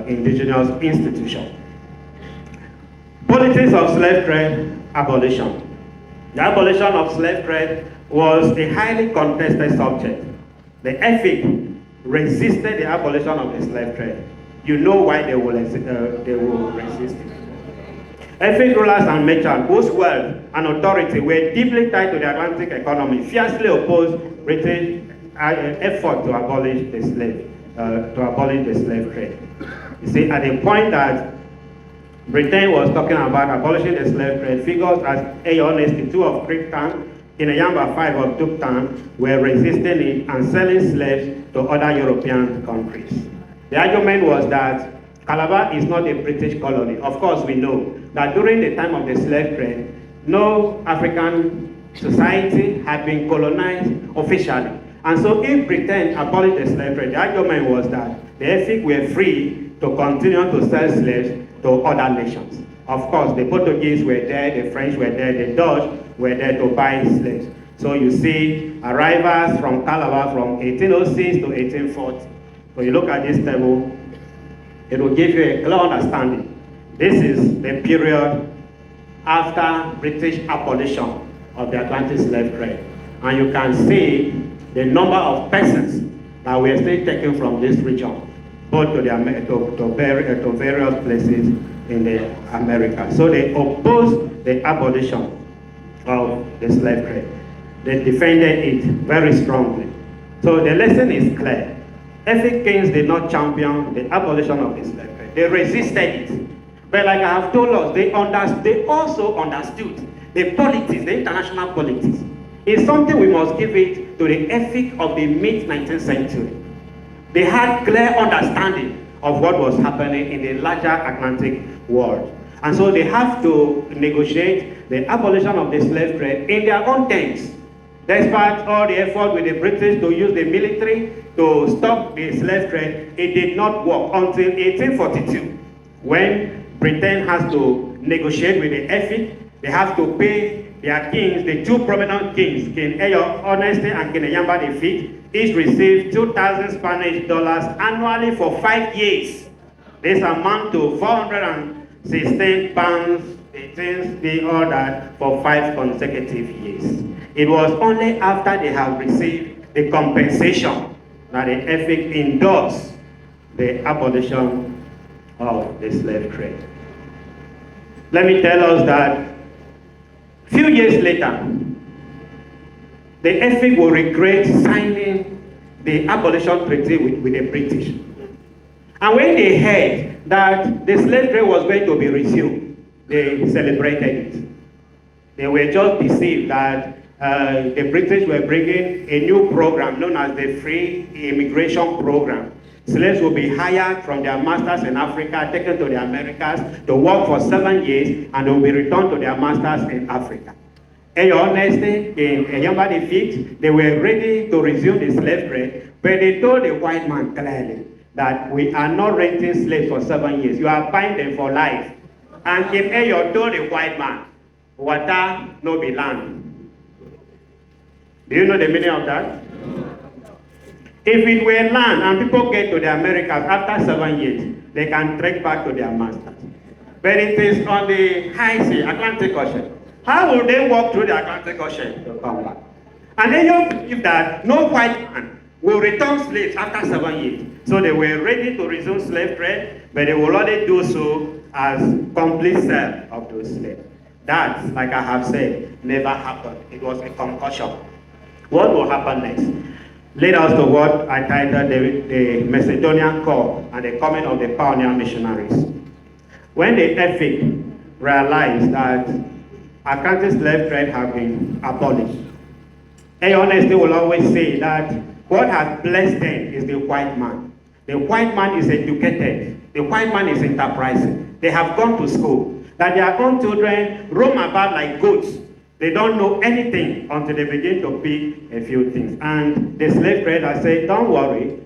indigenous institutions. Politics of slave trade abolition. The abolition of slave trade was a highly contested subject. The EFIC resisted the abolition of the slave trade. You know why they will resist it. EFIC rulers and merchants whose wealth and authority were deeply tied to the Atlantic economy fiercely opposed British effort to abolish the slave trade. You see, at the point that Britain was talking about abolishing the slave trade, figures as Aeon Institute of Greek Town Kineyamba 5 of Duktan were resisting it and selling slaves to other European countries. The argument was that Calabar is not a British colony. Of course, we know that during the time of the slave trade, no African society had been colonized officially. And so if Britain abolished the slave trade, the argument was that the Efik were free to continue to sell slaves to other nations. Of course, the Portuguese were there, the French were there, the Dutch were there to buy slaves. So you see arrivals from Calabar from 1806 to 1840. When you look at this table, it will give you a clear understanding. This is the period after British abolition of the Atlantic slave trade. And you can see the number of persons that were still taken from this region, both to various places in the Americas. So they opposed the abolition of the slave trade. They defended it very strongly. So the lesson is clear. Efik kings did not champion the abolition of the slave trade. They resisted it. But like I have told us, they also understood the politics, the international politics. It's something we must give it to the Efik of the mid-19th century. They had clear understanding of what was happening in the larger Atlantic world. And so they have to negotiate the abolition of the slave trade in their own terms. Despite all the effort with the British to use the military to stop the slave trade, it did not work until 1842, when Britain has to negotiate with the Efik. They have to pay their kings, the two prominent kings, King Eyo Honesty and King Eyamba the Fifth, each received 2,000 Spanish dollars annually for 5 years. This amount to 416 pounds, 18 they ordered for 5 consecutive years. It was only after they have received the compensation that the Efik endorsed the abolition of the slave trade. Let me tell us that few years later, the Efik will regret signing the abolition treaty with the British. And when they heard that the slave trade was going to be resumed, they celebrated it. They were just deceived that the British were bringing a new program known as the Free Immigration Program. Slaves will be hired from their masters in Africa, taken to the Americas to work for 7 years, and they will be returned to their masters in Africa. In honesty, in Eyamba the Fifth, they were ready to resume the slave trade, but they told the white man clearly that we are not renting slaves for 7 years. You are buying them for life. And King Eyo told the white man, water no be land. Do you know the meaning of that? If it were land and people get to the Americas after 7 years, they can trek back to their masters. But it is on the high sea, Atlantic Ocean. How will they walk through the Atlantic Ocean to come back? And they don't believe that no white man will return slaves after 7 years. So they were ready to resume slave trade, but they will only do so as complete sale of those slaves. That, like I have said, never happened. It was a concussion. What will happen next? Lead us to what I titled the Macedonian Call and the coming of the pioneer missionaries. When the Efik realized that Atlantic slave trade had been abolished, honesty will always say that what has blessed them is the white man. The white man is educated. The white man is enterprising. They have gone to school. That their own children roam about like goats. They don't know anything until they begin to pick a few things. And the slave traders say, don't worry,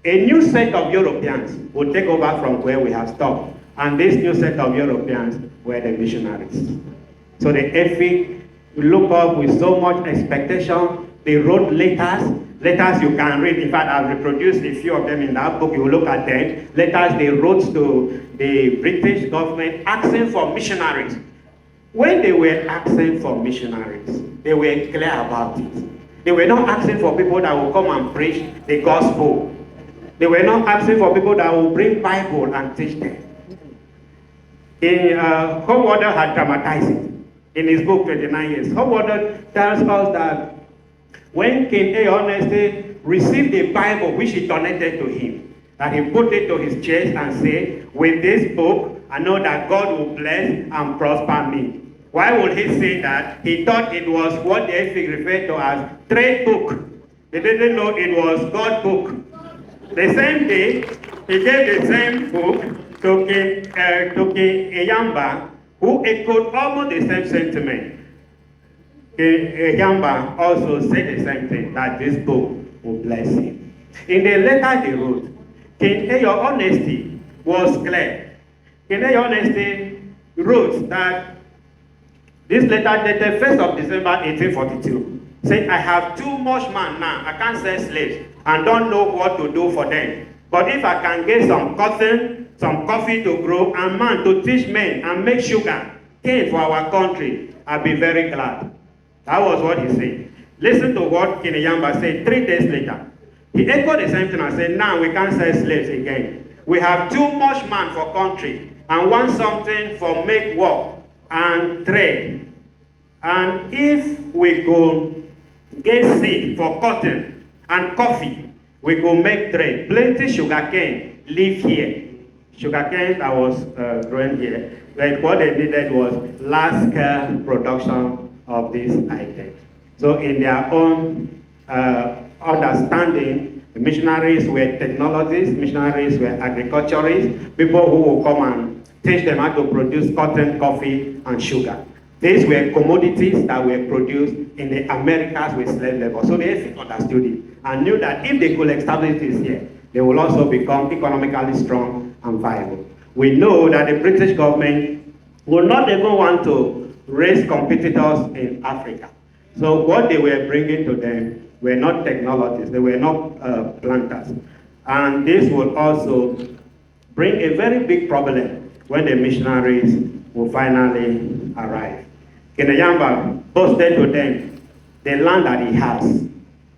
a new set of Europeans will take over from where we have stopped. And this new set of Europeans were the missionaries. So the Efik look up with so much expectation. They wrote letters you can read. In fact, I've reproduced a few of them in that book. You will look at them. Letters they wrote to the British government asking for missionaries. When they were asking for missionaries, they were clear about it. They were not asking for people that will come and preach the gospel. They were not asking for people that will bring Bible and teach them. Howard had dramatized it in his book, 29 Years. Howard tells us that when King Honesty received the Bible, which he donated to him, that he put it to his chest and said, with this book, I know that God will bless and prosper me. Why would he say that? He thought it was what the ethic referred to as trade book. He didn't know it was God book. The same day, he gave the same book to King Eyamba, who echoed almost the same sentiment. King Eyamba also said the same thing, that this book will bless him. In the letter they wrote, King Eyo's honesty was clear. King Eyo's honesty wrote that this letter dated 1st of December 1842. Say, I have too much man now. I can't sell slaves and don't know what to do for them. But if I can get some cotton, some coffee to grow, and man to teach men and make sugar cane for our country, I'll be very glad. That was what he said. Listen to what King Eyamba said 3 days later. He echoed the same thing and said, now we can't sell slaves again. We have too much man for country and want something for make work and trade. And if we go get seed for cotton and coffee, we go make trade. Plenty sugarcane live here. Sugarcane that was grown here. But what they needed was large-scale production of these items. So in their own understanding, the missionaries were technologists, missionaries were agriculturists, people who will come and teach them how to produce cotton, coffee, and sugar. These were commodities that were produced in the Americas with slave labor. So they understood it and knew that if they could establish this here, they will also become economically strong and viable. We know that the British government will not even want to raise competitors in Africa. So what they were bringing to them were not technologies, they were not planters. And this will also bring a very big problem when the missionaries will finally arrive. King Eyamba boasted to them the land that he has,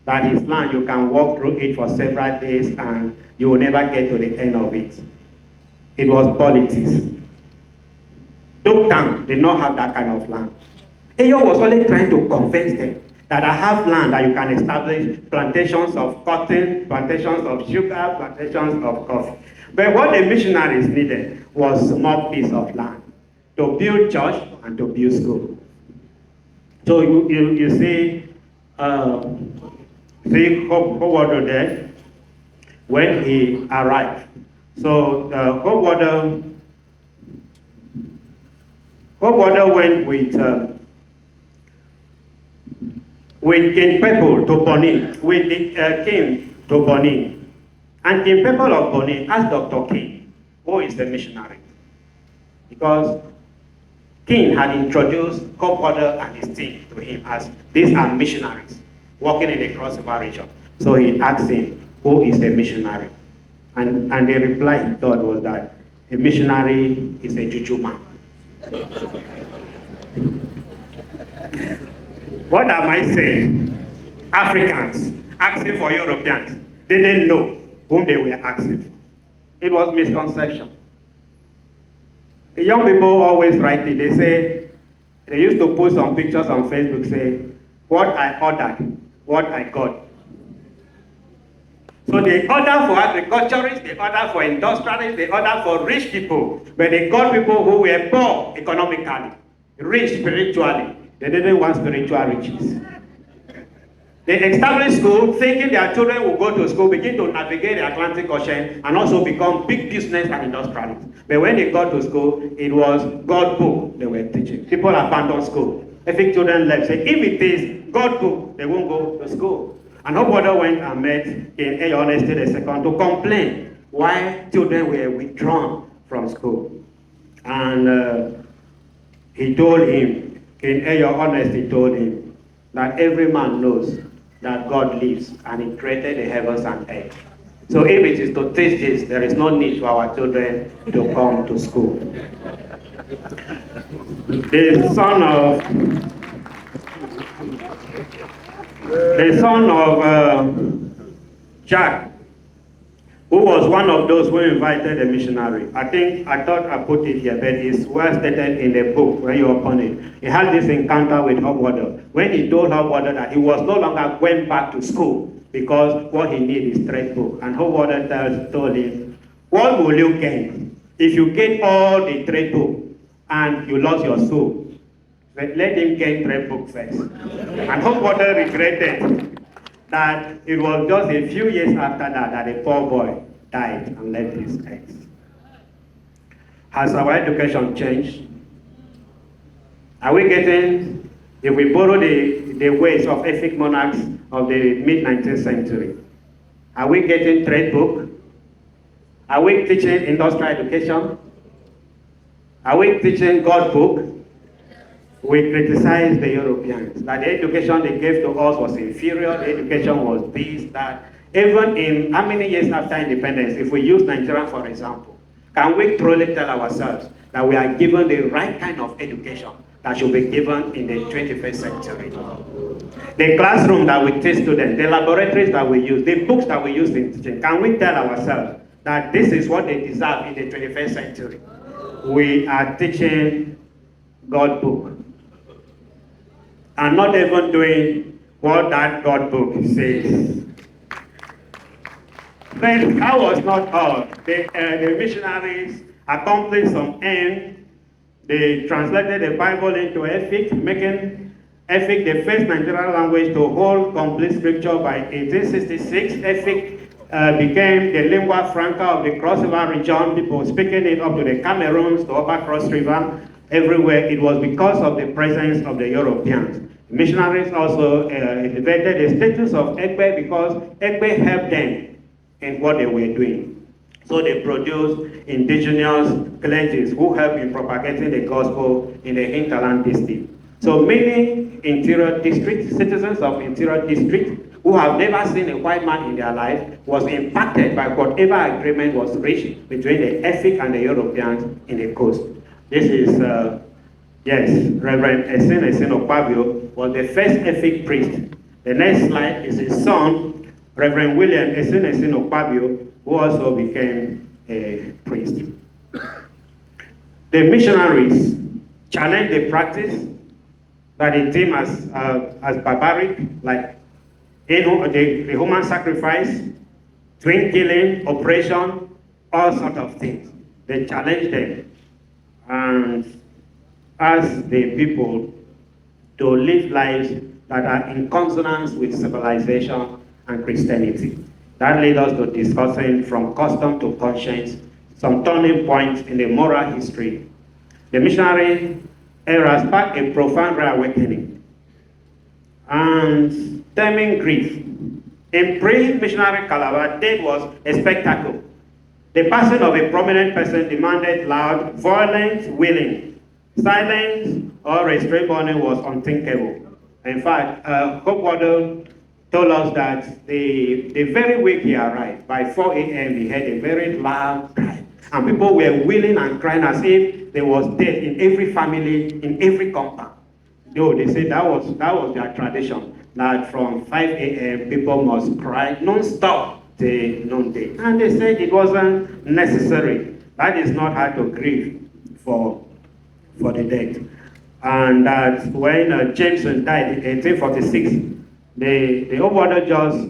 that his land, you can walk through it for several days and you will never get to the end of it. It was politics. Dogtown did not have that kind of land. Eyo was only trying to convince them that I have land that you can establish plantations of cotton, plantations of sugar, plantations of coffee. But what the missionaries needed was a small piece of land to build church and to build school. So you see Howard there when he arrived. So Howard went with King People to Bonny, with the king to Bonny. And King People of Bonny asked Dr. King, who is the missionary? Because King had introduced Hopwater and his team to him as these are missionaries working in the crossover region. So he asked him, who is the missionary? And the reply he thought was that a missionary is a juju man. What am I saying? Africans asking for Europeans. They didn't know whom they were asking for. It was misconception. The young people always write it. They say, they used to post some pictures on Facebook, say, what I ordered, what I got. So they order for agriculturists, they order for industrialists, they order for rich people, but they got people who were poor economically, rich spiritually. They didn't want spiritual riches. They established school thinking their children will go to school, begin to navigate the Atlantic Ocean, and also become big business and industrialists. But when they got to school, it was God book they were teaching. People abandoned school. Every children left. Say, if it is God book, they won't go to school. And nobody went and met King Eyones II to complain why children were withdrawn from school. And he told him, King Eyones told him, that every man knows that God lives and he created the heavens and earth. So if it is to teach this, there is no need for our children to come to school. The son of Jack, who was one of those who invited a missionary. I thought I put it here, but it's well stated in the book when you open it. He had this encounter with Hopwater when he told Hopwater that he was no longer going back to school because what he needs is trade book. And Hopwater told him, what will you gain if you get all the trade book and you lost your soul? let him get trade book first. And Hopewater regretted that it was just a few years after that the poor boy died and left his eggs. Has our education changed? Are we getting, if we borrow the ways of ethnic monarchs of the mid-19th century, are we getting trade book? Are we teaching industrial education? Are we teaching God book? We criticize the Europeans, that the education they gave to us was inferior, the education was this, that. Even in how many years after independence, if we use Nigeria for example, can we truly tell ourselves that we are given the right kind of education that should be given in the 21st century? The classroom that we teach students, the laboratories that we use, the books that we use in teaching, can we tell ourselves that this is what they deserve in the 21st century? We are teaching God book and not even doing what that God book says. But that was not all. The missionaries accomplished some end. They translated the Bible into Efik, making Efik the first Nigerian language to hold complete scripture by 1866. Efik became the lingua franca of the Cross River region, people speaking it up to the Cameroons, to Upper Cross River, everywhere. It was because of the presence of the Europeans. The missionaries also elevated the status of Ekpe because Ekpe helped them in what they were doing. So they produced indigenous clergy who helped in propagating the gospel in the hinterland district. So many interior districts, citizens of interior district who have never seen a white man in their life was impacted by whatever agreement was reached between the Efik and the Europeans in the coast. This is, Reverend Esin Akpabio was the first Efik priest. The next slide is his son, Reverend William Esin Akpabio, who also became a priest. The missionaries challenged the practice that they deem as barbaric, like the human sacrifice, twin killing, oppression, all sorts of things. They challenged them and asked the people to live lives that are in consonance with civilization and Christianity. That led us to discussing from custom to conscience, some turning points in the moral history. The missionary era sparked a profound reawakening and stemming grief. In pre-missionary Calabar, death was a spectacle. The passing of a prominent person demanded loud, violent wailing. Silence or restrained mourning was unthinkable. In fact, Hopewater told us that the very week he arrived, by 4 a.m. he heard a very loud cry. And people were wailing and crying as if there was death in every family, in every compound. Though they said that was their tradition, that from 5 a.m. people must cry non-stop till noonday. And they said it wasn't necessary. That is not how to grieve for the dead. And that when Jameson died in 1846, the Hopewater just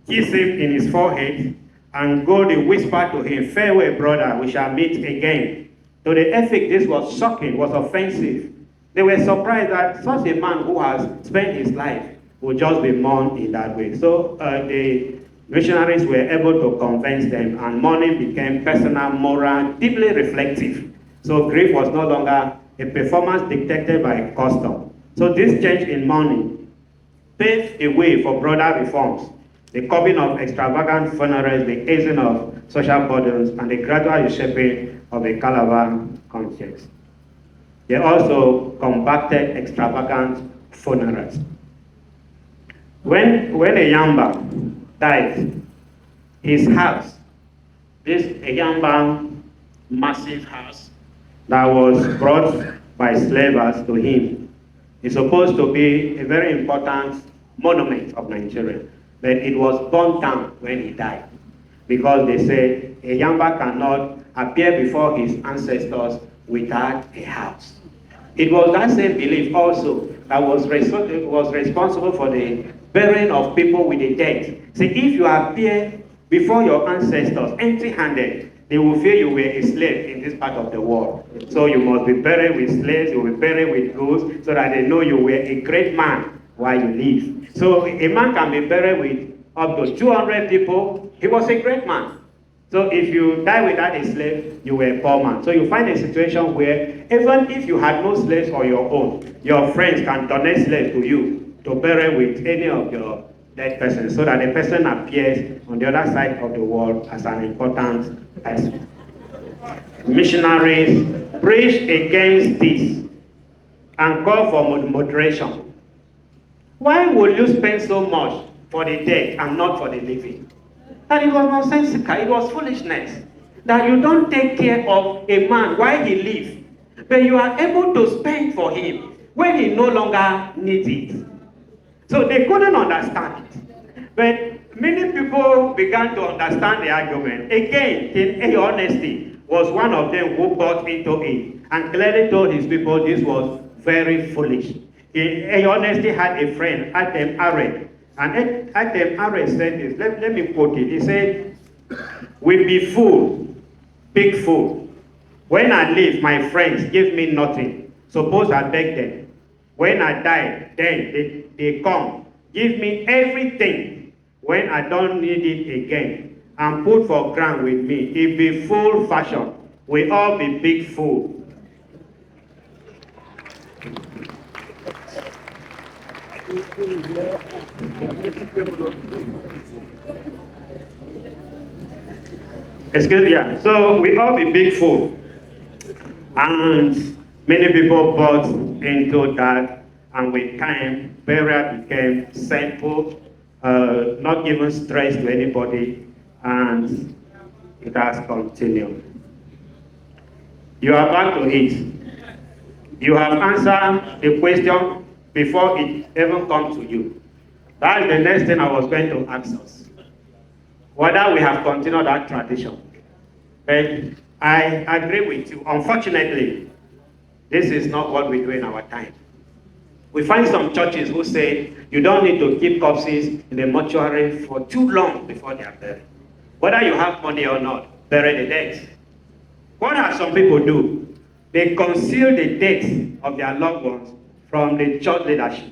kissed him in his forehead and God whispered to him, "Farewell, brother, we shall meet again." To the Efik, this was shocking, was offensive. They were surprised that such a man who has spent his life would just be mourned in that way. So the missionaries were able to convince them, and mourning became personal, moral, deeply reflective. So grief was no longer a performance dictated by custom. So this change in mourning paved the way for broader reforms, the curbing of extravagant funerals, the easing of social burdens, and the gradual reshaping of the Calabar conscience. They also combated extravagant funerals. When a Yamba died, his house, this Yamba massive house that was brought by slavers to him, is supposed to be a very important monument of Nigeria. But it was burnt down when he died, because they said a Yamba cannot appear before his ancestors without a house. It was that same belief also that was responsible for the burying of people with the dead. See, if you appear before your ancestors empty-handed, they will feel you were a slave in this part of the world. So you must be buried with slaves, you will be buried with goods, so that they know you were a great man while you live. So a man can be buried with up to 200 people. He was a great man. So if you die without a slave, you were a poor man. So you find a situation where even if you had no slaves of your own, your friends can donate slaves to you to bury with any of your dead persons, so that the person appears on the other side of the world as an important person. Missionaries preach against this and call for moderation. Why would you spend so much for the dead and not for the living? And it was nonsensical, it was foolishness. That you don't take care of a man while he lives, but you are able to spend for him when he no longer needs it. So they couldn't understand it. But many people began to understand the argument. Again, King Honesty was one of them who bought into it and clearly told his people this was very foolish. King Honesty had a friend, Atem Ared. And Atem Ared said this, let me quote it. He said, "We be fool, big fool. When I live, my friends give me nothing. Suppose I beg them. When I die, then they come, give me everything. When I don't need it again, and put for ground with me. It be fool fashion. We all be big fool." Excuse me, yeah. So we all be big fool. And many people bought into that, and with time, burial became simple, not giving stress to anybody, and it has continued. You are back to it. You have answered the question before it even comes to you. That's the next thing I was going to ask us. Whether we have continued that tradition. But I agree with you. Unfortunately, this is not what we do in our time. We find some churches who say you don't need to keep corpses in the mortuary for too long before they are buried. Whether you have money or not, bury the dead. What have some people do? They conceal the death of their loved ones from the church leadership.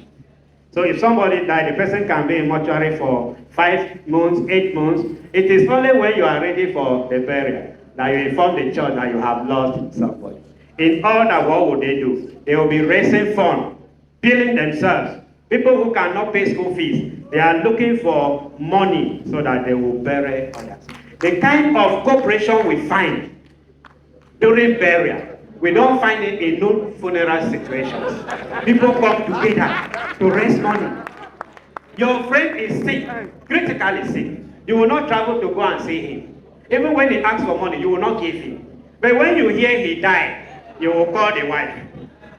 So if somebody died, the person can be in mortuary for 5 months, 8 months. It is only when you are ready for the burial that you inform the church that you have lost somebody. In order, what would they do? They will be raising funds, billing themselves. People who cannot pay school fees, they are looking for money so that they will bury others. The kind of cooperation we find during burial, we don't find it in non-funeral situations. People come together to raise money. Your friend is sick, critically sick. You will not travel to go and see him. Even when he asks for money, you will not give him. But when you hear he died, you will call the wife.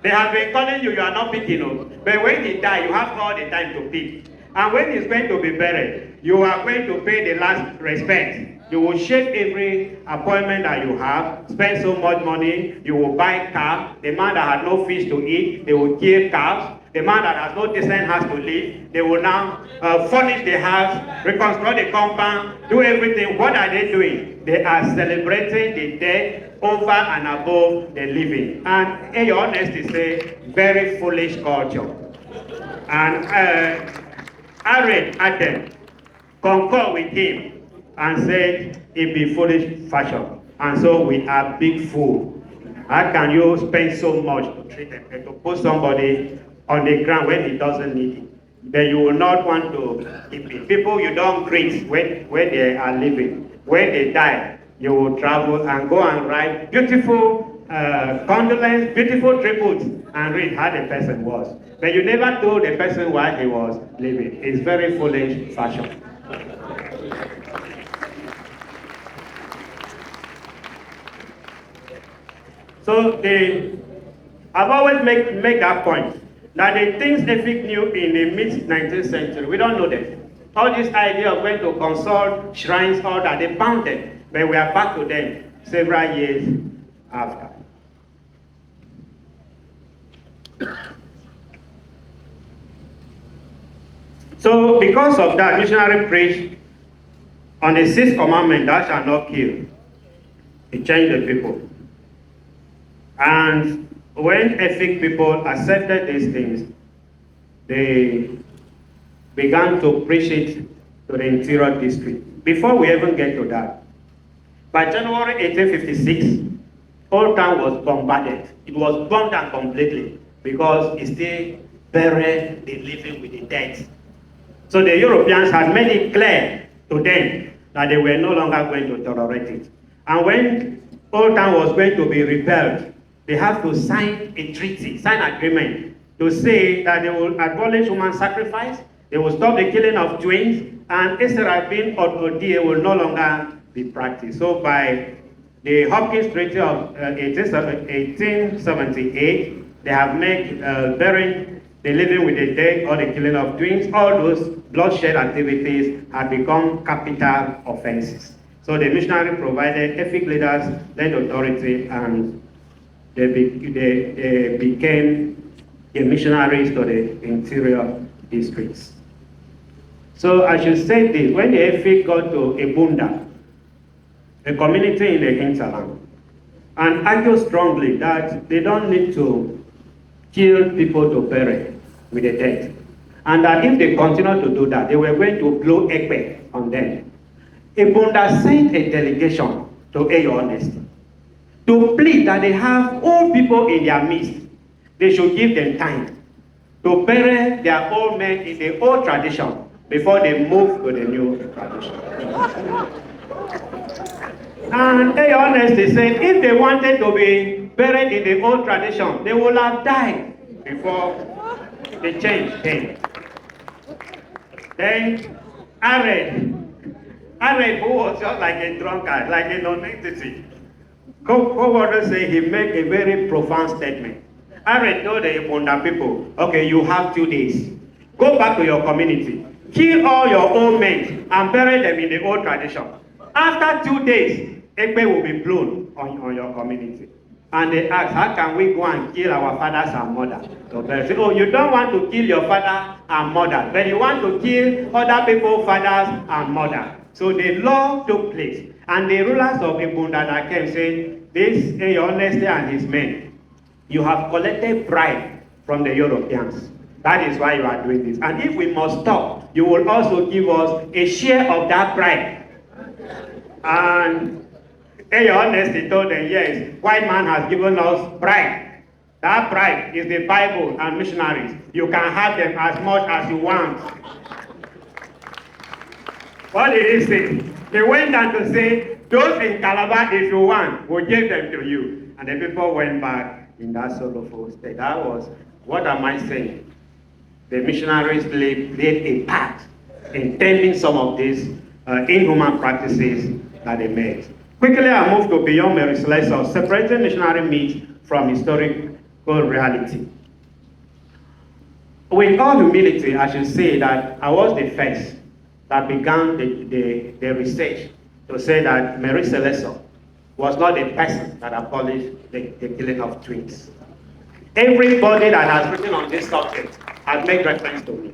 They have been calling you, you are not picking up. But when he died, you have all the time to pick. And when he's going to be buried, you are going to pay the last respect. You will shake every appointment that you have, spend so much money, you will buy calf. The man that had no fish to eat, they will kill calves. The man that has no decent house to live, they will now furnish the house, reconstruct the compound, do everything. What are they doing? They are celebrating the dead over and above the living. And in your honesty say, very foolish culture. And I read Adam, concur with him, and said it be foolish fashion. And so we are big fool. How can you spend so much to treat them and to put somebody on the ground when he doesn't need it? Then you will not want to keep it. People you don't greet when they are living. When they die, you will travel and go and write beautiful condolence, beautiful tributes, and read how the person was. But you never told the person why he was living. It's very foolish fashion. So I've always make that point, that the things Efik knew in the mid-19th century, we don't know them. All this idea of going to consult shrines, all that, they found them, but we are back to them several years after. So because of that, missionary preached on the 6th commandment, thou shalt not kill. It changed the people. And when Efik people accepted these things, they began to preach it to the interior district. Before we even get to that, by January 1856, Old Town was bombarded. It was burned down completely because it still buried the living with the dead. So the Europeans had made it clear to them that they were no longer going to tolerate it. And when Old Town was going to be repelled, they have to sign a treaty, sign agreement to say that they will abolish human sacrifice, they will stop the killing of twins, and Esarabin or Odie will no longer be practiced. So by the Hopkins Treaty of 1878, they have made burying the living with the dead or the killing of twins, all those bloodshed activities have become capital offenses. So the missionary provided ethnic leaders, led authority, and they became the missionaries to the interior districts. So I should say this, when the Efik got to Ebunda, a community in the hinterland, and argued strongly that they don't need to kill people to bury with the dead, and that if they continue to do that, they were going to blow Ekpe on them. Ebunda sent a delegation to Eyo Honesty to plead that they have old people in their midst. They should give them time to bury their old men in the old tradition before they move to the new tradition. And Eyo Honesty said if they wanted to be buried in the old tradition, they would have died before the change came. Then Ared, who was just like a drunkard, like a non-entity, co-workers say he made a very profound statement. Ared told the Ebunda people, okay, you have 2 days. Go back to your community, kill all your old men and bury them in the old tradition. After 2 days, Ekpe will be blown on your community. And they asked, how can we go and kill our fathers and mothers? So they say, oh, you don't want to kill your father and mother, but you want to kill other people's fathers and mothers. So the law took place. And the rulers of Ebunda that came saying, this Eyo Honesty and his men, you have collected bribe from the Europeans. That is why you are doing this. And if we must stop, you will also give us a share of that bribe. And Eyo Honesty told them, yes, white man has given us bribe. That bribe is the Bible and missionaries. You can have them as much as you want. What did he say? He went down to say, those in Calabar, if you want, we'll give them to you. And the people went back in that sorrowful state. That was, what am I saying? The missionaries played a part in tending some of these inhuman practices that they made. Quickly, I move to beyond Mary Celeste, separating missionary myth from historical reality. With all humility, I should say that I was the first that began the research to say that Mary Celeste was not the person that abolished the killing of twins. Everybody that has written on this subject has made reference to me.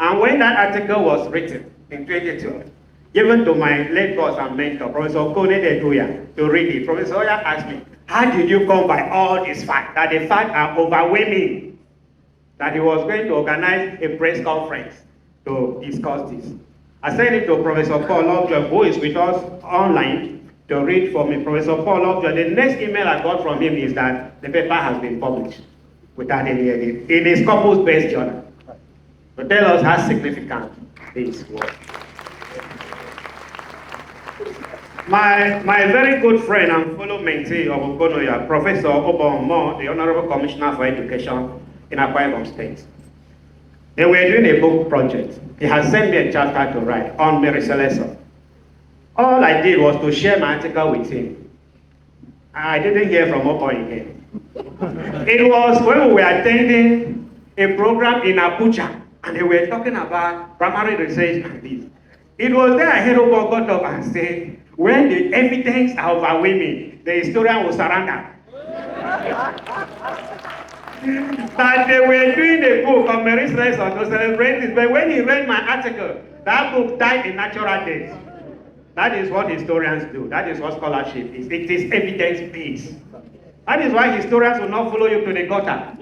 And when that article was written in 2012, given to my late boss and mentor, Professor Kone Deduya, to read it, Professor Oya asked me, how did you come by all these facts? That the facts are overwhelming. That he was going to organize a press conference to discuss this. I sent it to Professor Paul Lovejoy, who is with us online, to read for me. Professor Paul Lovejoy, the next email I got from him is that the paper has been published without any edit in his corpus-based journal. To tell us how significant this was. My very good friend and fellow mentee of Okonoya, Professor Obomo, the Honorable Commissioner for Education in Akpabio State. They were doing a book project. He has sent me a chapter to write on Mary Celeste. All I did was to share my article with him. I didn't hear from Opo again. It was when we were attending a program in Abuja, and they were talking about primary research and this. It was there I heard Opo got up and said, when the evidence are overwhelming, the historian will surrender. That they were doing a book on Mary Celeste to celebrate this, but when he read my article, that book died in natural death. That is what historians do. That is what scholarship is. It is evidence-based. That is why historians will not follow you to the gutter.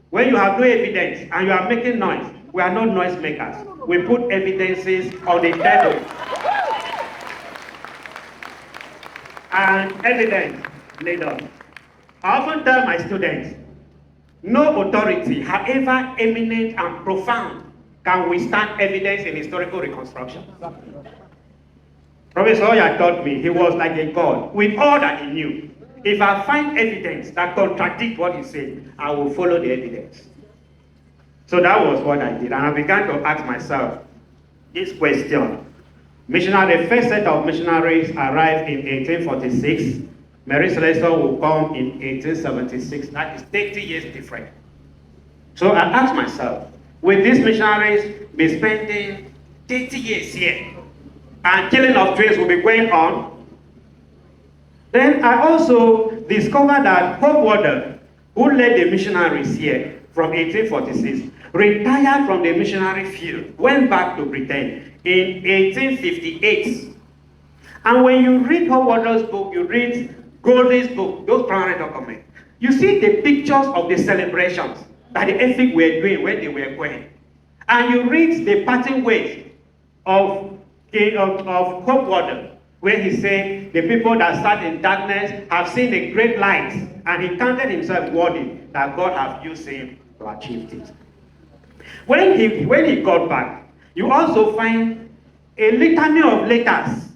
When you have no evidence and you are making noise, we are not noise makers. We put evidences on the table. And evidence laid on. I often tell my students, no authority, however eminent and profound, can withstand evidence in historical reconstruction. Professor Oya taught me he was like a god with all that he knew. If I find evidence that contradicts what he said, I will follow the evidence. So that was what I did, and I began to ask myself this question. The first set of missionaries arrived in 1846. Mary Celestia will come in 1876. That is 30 years different. So I asked myself, will these missionaries be spending 30 years here? And killing of trees will be going on? Then I also discovered that Hopewalder, who led the missionaries here from 1846, retired from the missionary field, went back to Britain in 1858. And when you read Hopewalder's book, you read Goldie's book, those primary documents, you see the pictures of the celebrations that the Efik were doing when they were going. And you read the parting words of Hopewalder, where he said, the people that sat in darkness have seen a great light, and he counted himself worthy that God have used him to achieve this. When he got back, you also find a litany of letters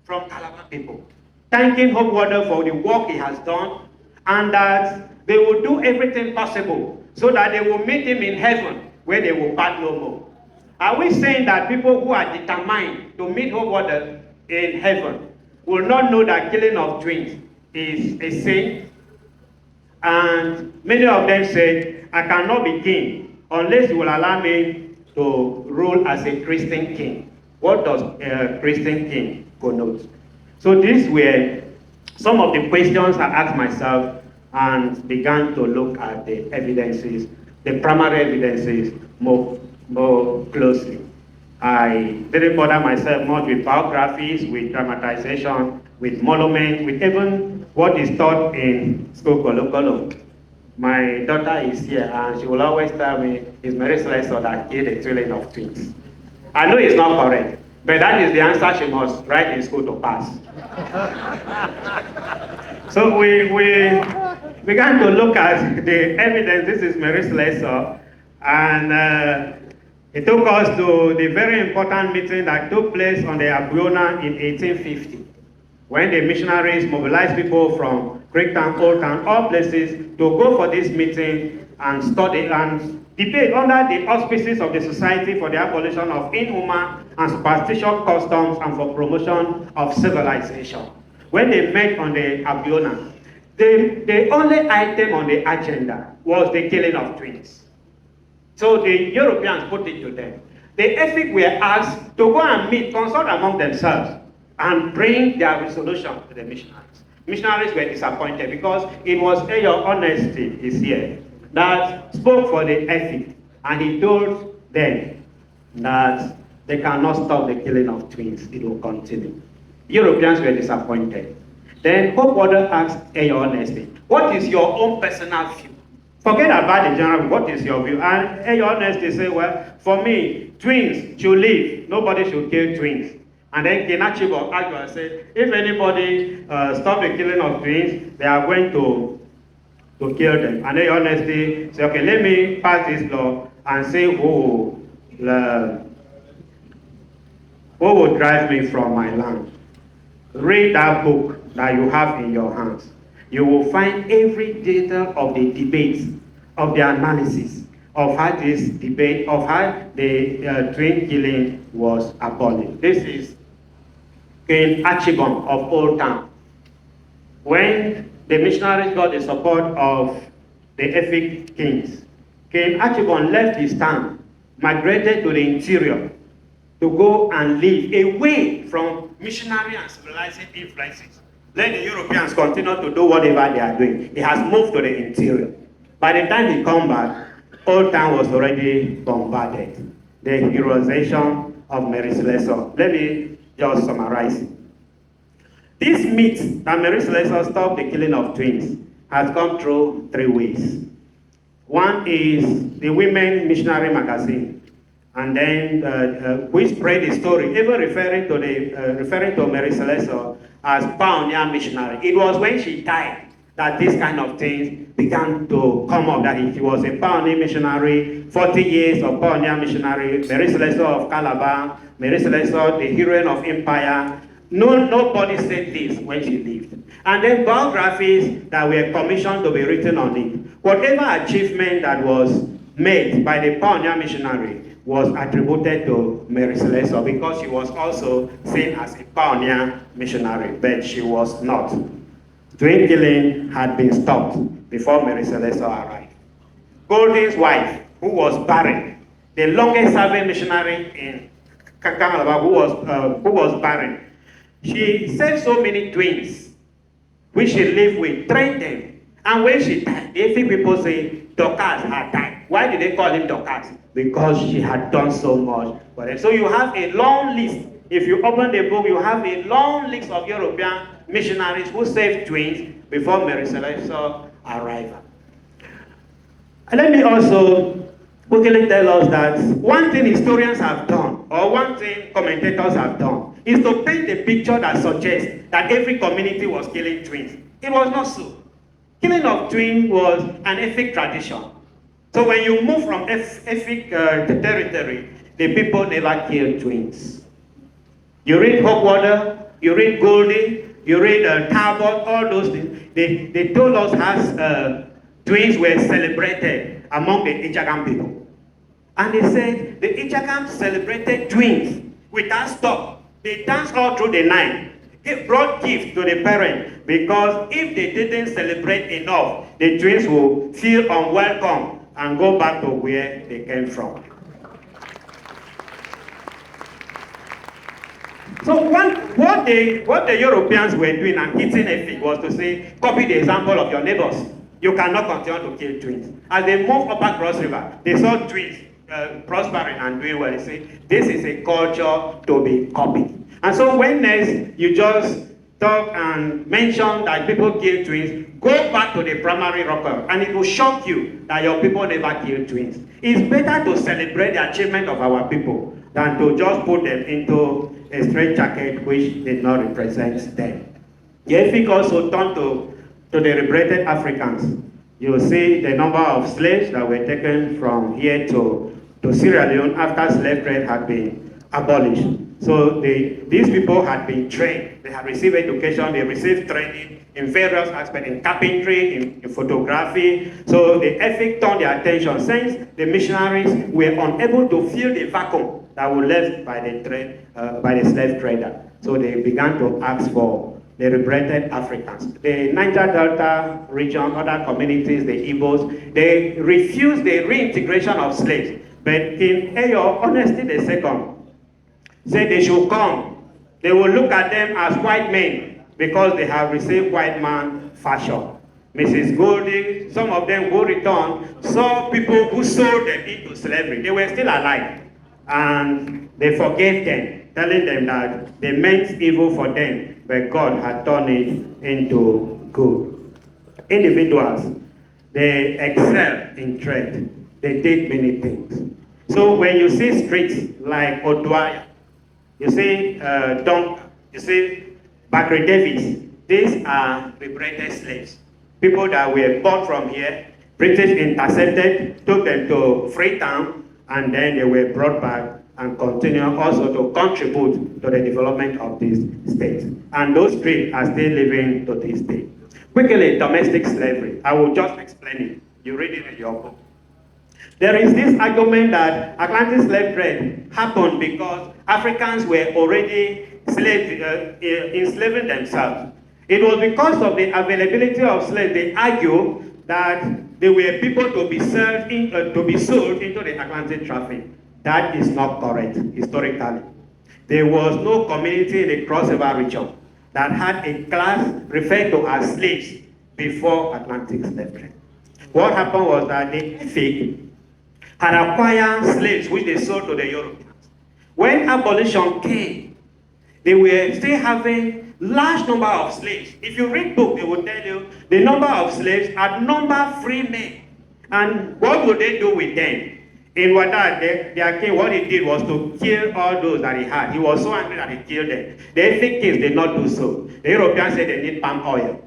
from Calabar people, thanking Hopewalder for the work he has done, and that they will do everything possible so that they will meet him in heaven, where they will part no more. Are we saying that people who are determined to meet Hopewalder in heaven will not know that killing of twins is a sin? And many of them said, I cannot be king unless you will allow me to rule as a Christian king. What does a Christian king connote? So these were some of the questions I asked myself and began to look at the evidences, the primary evidences more closely. I didn't bother myself much with biographies, with dramatization, with monument, with even what is taught in school colloquium. My daughter is here and she will always tell me, it's Mary Celestia that killed the twilling of twins. I know it's not correct, but that is the answer she must write in school to pass. So we began to look at the evidence. This is Mary Celestia, and it took us to the very important meeting that took place on the Abuona in 1850, when the missionaries mobilized people from Great Town, Old Town, all places to go for this meeting and study and debate under the auspices of the Society for the Abolition of Inhuman and Superstitious Customs and for Promotion of Civilization. When they met on the Abuona, the only item on the agenda was the killing of twins. So the Europeans put it to them. The Efik were asked to go and meet, consult among themselves, and bring their resolution to the missionaries. Missionaries were disappointed because it was Eyo Honesty is here that spoke for the Efik, and he told them that they cannot stop the killing of twins. It will continue. Europeans were disappointed. Then Hopewalder asked Eyo Honesty, what is your own personal view? Forget about the general, what is your view? And Eyo Honesty said, well, for me, twins should live. Nobody should kill twins. And then Kenachibo argued and said, if anybody stop the killing of twins, they are going to kill them. And Eyo Honesty said, okay, let me pass this law and say who will drive me from my land. Read that book that you have in your hands. You will find every detail of the debates, of the analysis, of how this debate, of how the twin killing was abolished. This is King Achibon of Old Town. When the missionaries got the support of the Efik kings, King Achibon left his town, migrated to the interior to go and live away from missionary and civilizing influences. Let the Europeans continue to do whatever they are doing. He has moved to the interior. By the time he come back, Old Town was already bombarded. The heroization of Mary Celestia. Let me just summarize it. This myth that Mary Celeste stopped the killing of twins has come through three ways. One is the Women Missionary Magazine, and then which spread the story, even referring to Mary Celeste as pioneer missionary. It was when she died that this kind of things began to come up, that she was a pioneer missionary, 40 years of pioneer missionary, Mary Celeste of Calabar, Mary Celeste, the heroine of empire. Nobody said this when she lived. And then biographies that were commissioned to be written on it. Whatever achievement that was made by the pioneer missionary was attributed to Mary Celeste because she was also seen as a pioneer missionary, but she was not. Twin killing had been stopped before Mary Celeste arrived. Goldie's wife, who was barren, the longest serving missionary in Calabar, who was barren, she saved so many twins, which she lived with, trained them. And when she died, the Efik people say Dorcas had died. Why did they call him Dorcas? Because she had done so much for them. So you have a long list. If you open the book, you have a long list of European missionaries who saved twins before Mary Celeste's arrival. And let me also quickly tell us that one thing historians have done, or one thing commentators have done, is to paint a picture that suggests that every community was killing twins. It was not so. Killing of twins was an Efik tradition. So when you move from Efik territory, the people never killed twins. You read Hogwater, you read Goldie, you read Talbot, all those things. They told us how twins were celebrated among the Ijagan people. And they said the Ijagan celebrated twins without stop. They danced all through the night. They brought gifts to the parents because if they didn't celebrate enough, the twins will feel unwelcome and go back to where they came from. So what the Europeans were doing and hitting Efik was to say, copy the example of your neighbors. You cannot continue to kill twins. As they moved up across river, they saw twins prospering and doing well. They say, this is a culture to be copied. And so when next you just talk and mention that people kill twins, go back to the primary record and it will shock you that your people never kill twins. It's better to celebrate the achievement of our people than to just put them into a straitjacket which did not represent them. The Efik also turned to the liberated Africans. You will see the number of slaves that were taken from here to Sierra Leone after slave trade had been abolished. So these people had been trained. They had received education. They received training in various aspects, in carpentry, in photography. So the Efik turned their attention since the missionaries were unable to fill the vacuum that was left by the slave trader. So they began to ask for the liberated Africans. The Niger Delta region, other communities, the Igbos, they refused the reintegration of slaves. But King Eyo, Honesty II, said they should come. They will look at them as white men because they have received white man fashion. Mrs. Goldie, some of them who returned, saw people who sold them into slavery. They were still alive. And they forgave them, telling them that they meant evil for them, but God had turned it into good. Individuals, they excel in trade. They did many things. So when you see streets like Oduaya, you see Donk, you see Bakri Davis, these are liberated slaves. People that were bought from here, British intercepted, took them to Freetown, and then they were brought back and continue also to contribute to the development of this state. And those streets are still living to this day. Quickly, domestic slavery. I will just explain it. You read it in your book. There is this argument that Atlantic slave trade happened because Africans were already enslaving themselves. It was because of the availability of slaves. They argue that there were people to be sold into the Atlantic traffic. That is not correct historically. There was no community in the crossover region that had a class referred to as slaves before Atlantic slave trade. What happened was that the Efik had acquired slaves which they sold to the Europeans. When abolition came, they were still having large number of slaves. If you read book, it will tell you the number of slaves outnumber free men. And what would they do with them? In Wada, their king, what he did was to kill all those that he had. He was so angry that he killed them. The Efik kings did not do so. The Europeans said they need palm oil.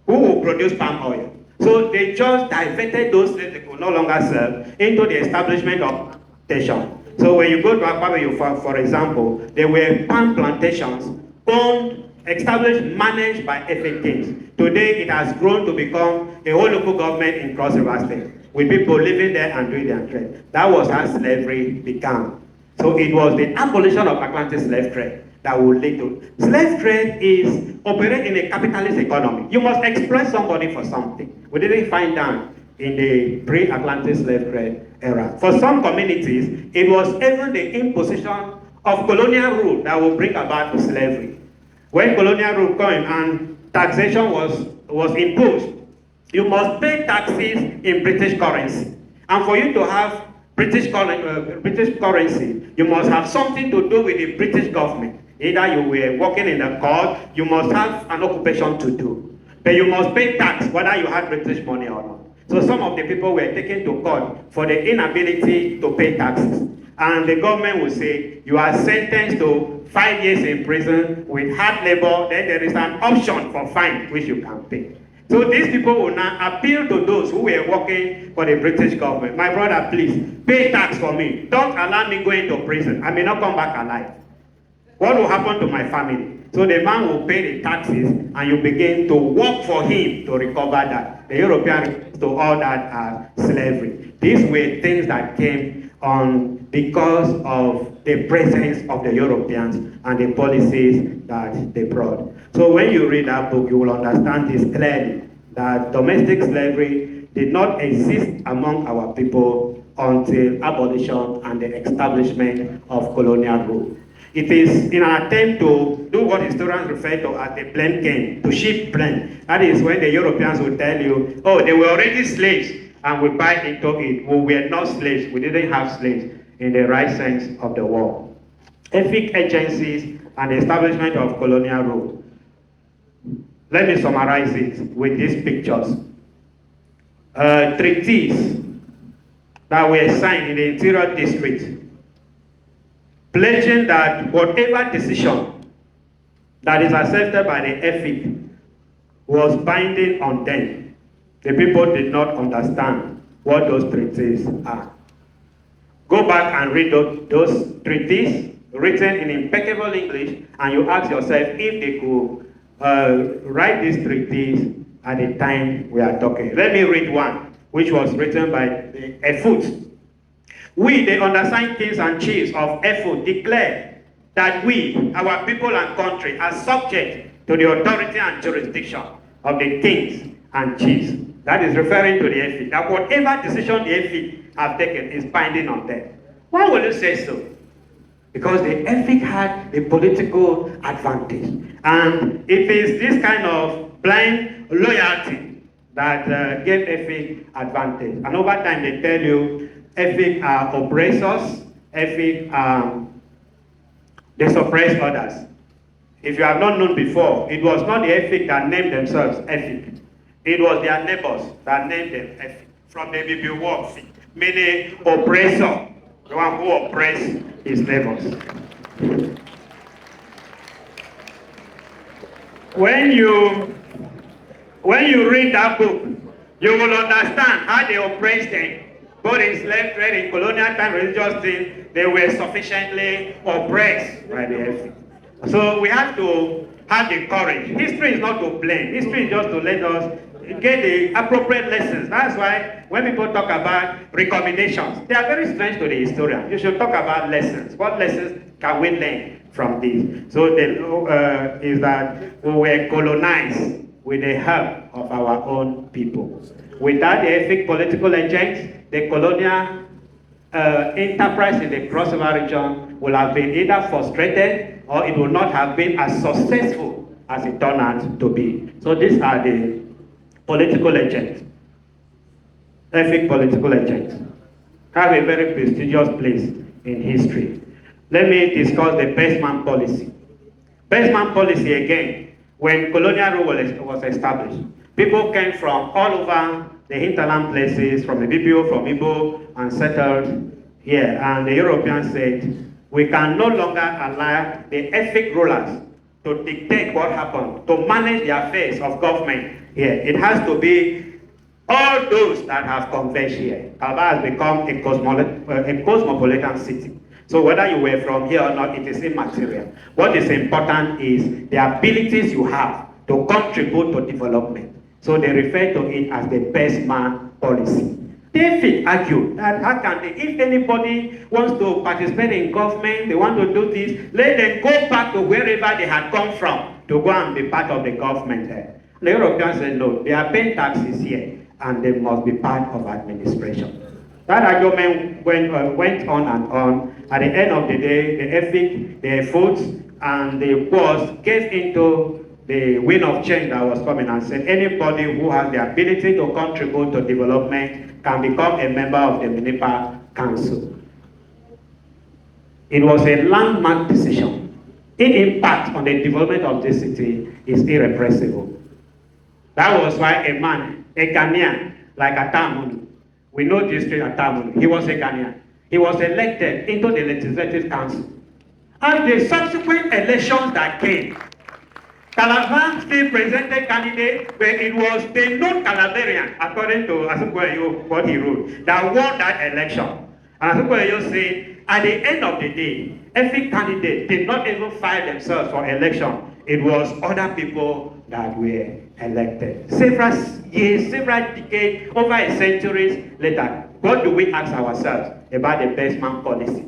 Who will produce palm oil? So they just diverted those slaves they could no longer serve into the establishment of plantation. So when you go to Akpabio, for example, there were palm plantations owned, established, managed by Efik kings. Today it has grown to become a whole local government in Cross River State, with people living there and doing their trade. That was how slavery began. So it was the abolition of Atlantic slave trade that will lead to. Slave trade is operate in a capitalist economy. You must exploit somebody for something. We didn't find that in the pre-Atlantic slave trade era. For some communities, it was even the imposition of colonial rule that will bring about slavery. When colonial rule came and taxation was imposed, you must pay taxes in British currency. And for you to have British currency, you must have something to do with the British government. Either you were working in the court, you must have an occupation to do. But you must pay tax whether you had British money or not. So some of the people were taken to court for the inability to pay taxes. And the government will say, you are sentenced to 5 years in prison with hard labor, then there is an option for fine which you can pay. So these people will now appeal to those who were working for the British government. My brother, please, pay tax for me. Don't allow me go into prison. I may not come back alive. What will happen to my family? So the man will pay the taxes and you begin to work for him to recover that. The Europeans to all that as slavery. These were things that came on because of the presence of the Europeans and the policies that they brought. So when you read that book, you will understand this clearly, that domestic slavery did not exist among our people until abolition and the establishment of colonial rule. It is in an attempt to do what historians refer to as the blend game, to shift blend. That is when the Europeans will tell you, oh, they were already slaves, and we buy into it. We were not slaves. We didn't have slaves in the right sense of the word. Efik agencies and the establishment of colonial rule. Let me summarize it with these pictures. Treaties that were signed in the interior district, pledging that whatever decision that is accepted by the Efik was binding on them. The people did not understand what those treaties are. Go back and read those treaties written in impeccable English, and you ask yourself if they could write these treaties at the time we are talking. Let me read one, which was written by Efut. We, the undersigned kings and chiefs of Efut, declare that we, our people and country, are subject to the authority and jurisdiction of the kings and chiefs. That is referring to the Efik. That whatever decision the Efik have taken is binding on them. Why will you say so? Because the Efik had a political advantage. And it is this kind of blind loyalty that gave Efik advantage. And over time they tell you, Efik are oppressors, Efik they suppress others. If you have not known before, it was not the Efik that named themselves Efik. It was their neighbors that named them Efik. From the Bible word, meaning oppressor, the one who oppressed his neighbors. When you read that book, you will understand how they oppressed them. Both in slave trade, in colonial time, religious things, they were sufficiently oppressed by the Efik. So we have to have the courage. History is not to blame. History is just to let us get the appropriate lessons. That's why when people talk about recommendations, they are very strange to the historian. You should talk about lessons. What lessons can we learn from this? So the is that we were colonized with the help of our own people. Without the Efik political agents, the colonial enterprise in the Cross River region will have been either frustrated or it will not have been as successful as it turned out to be. So these are the political agents. Efik political agents have a very prestigious place in history. Let me discuss the best man policy. Best man policy again when colonial rule was established. People came from all over the hinterland places, from the Ibibio, from Igbo, and settled here. And the Europeans said, we can no longer allow the ethnic rulers to dictate what happened, to manage the affairs of government here. It has to be all those that have converged here. Calabar has become a cosmopolitan city. So whether you were from here or not, it is immaterial. What is important is the abilities you have to contribute to development. So they refer to it as the best man policy. David argued that how can they, if anybody wants to participate in government, they want to do this, let them go back to wherever they had come from to go and be part of the government here. The Europeans said no, they are paying taxes here and they must be part of administration. That argument went on and on. At the end of the day, the ethic, the efforts, and the wars gave into the wind of change that was coming and said anybody who has the ability to contribute to development can become a member of the municipal council. It was a landmark decision. Its impact on the development of this city is irrepressible. That was why a man, a Ghanaian, like Atamunu, we know this street Atamunu, he was a Ghanaian. He was elected into the legislative council. And the subsequent elections that came, Calabar still presented candidates, but it was the non-Calabarian, according to Akpabio, what he wrote, that won that election. And Akpabio said, at the end of the day, every candidate did not even file themselves for election. It was other people that were elected. Several years, several decades, over a century later, what do we ask ourselves about the best man policy?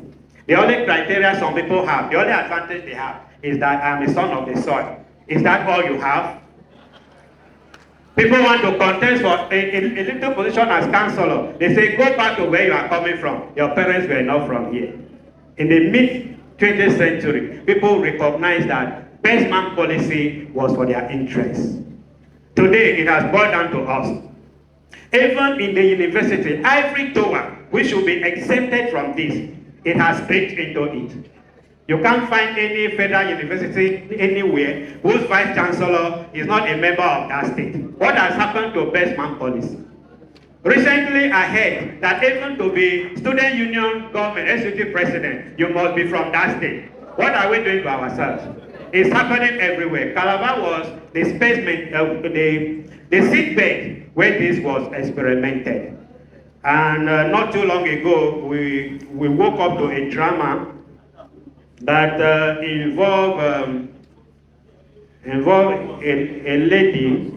The only criteria some people have, the only advantage they have, is that I'm a son of the soil. Is that all you have? People want to contest for a little position as councillor. They say, go back to where you are coming from. Your parents were not from here. In the mid-20th century, people recognized that best man policy was for their interests. Today, it has boiled down to us. Even in the university, every tower, we should be exempted from this. It has baked into it. You can't find any federal university anywhere whose vice-chancellor is not a member of that state. What has happened to best man policy? Recently, I heard that even to be student union government executive president, you must be from that state. What are we doing to ourselves? It's happening everywhere. Calabar was the specimen, the seedbed where this was experimented. And not too long ago, we woke up to a drama that involved a lady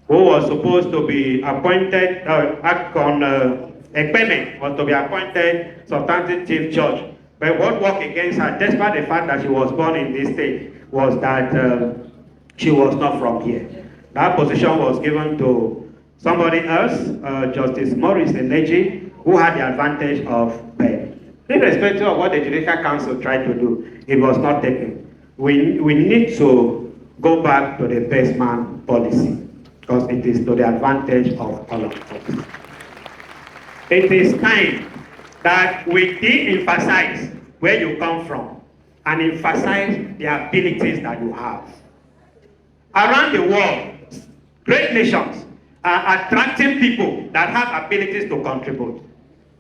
who was supposed to be appointed, Akpabio was to be appointed substantive chief judge. But what worked against her, despite the fact that she was born in this state, was that she was not from here. That position was given to somebody else, Justice Maurice Eneji, who had the advantage of birth. Irrespective of what the Judicial Council tried to do, it was not taken. We need to go back to the best man policy because it is to the advantage of all of us. It is time that we de-emphasize where you come from and emphasize the abilities that you have. Around the world, great nations are attracting people that have abilities to contribute.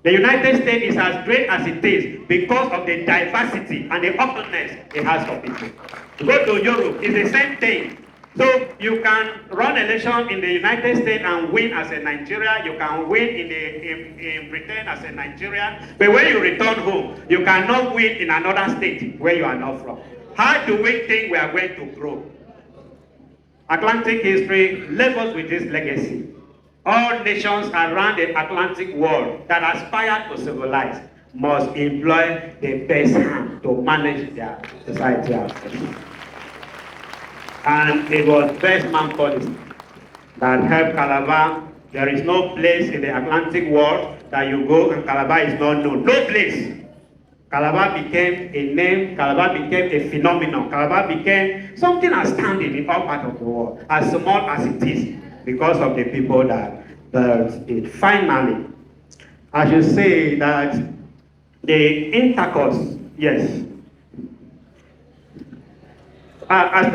The United States is as great as it is because of the diversity and the openness it has for people. Go to Europe, it's the same thing. So you can run election in the United States and win as a Nigerian. You can win in Britain as a Nigerian. But when you return home, you cannot win in another state where you are not from. How do we think we are going to grow? Atlantic history levels with this legacy. All nations around the Atlantic world that aspire to civilize must employ the best hand to manage their society affairs. And it was best man policy that helped Calabar. There is no place in the Atlantic world that you go and Calabar is not known. No place. Calabar became a name, Calabar became a phenomenon, Calabar became something outstanding in all parts of the world, as small as it is, because of the people that built it. Finally, I should say that the intercourse, yes. I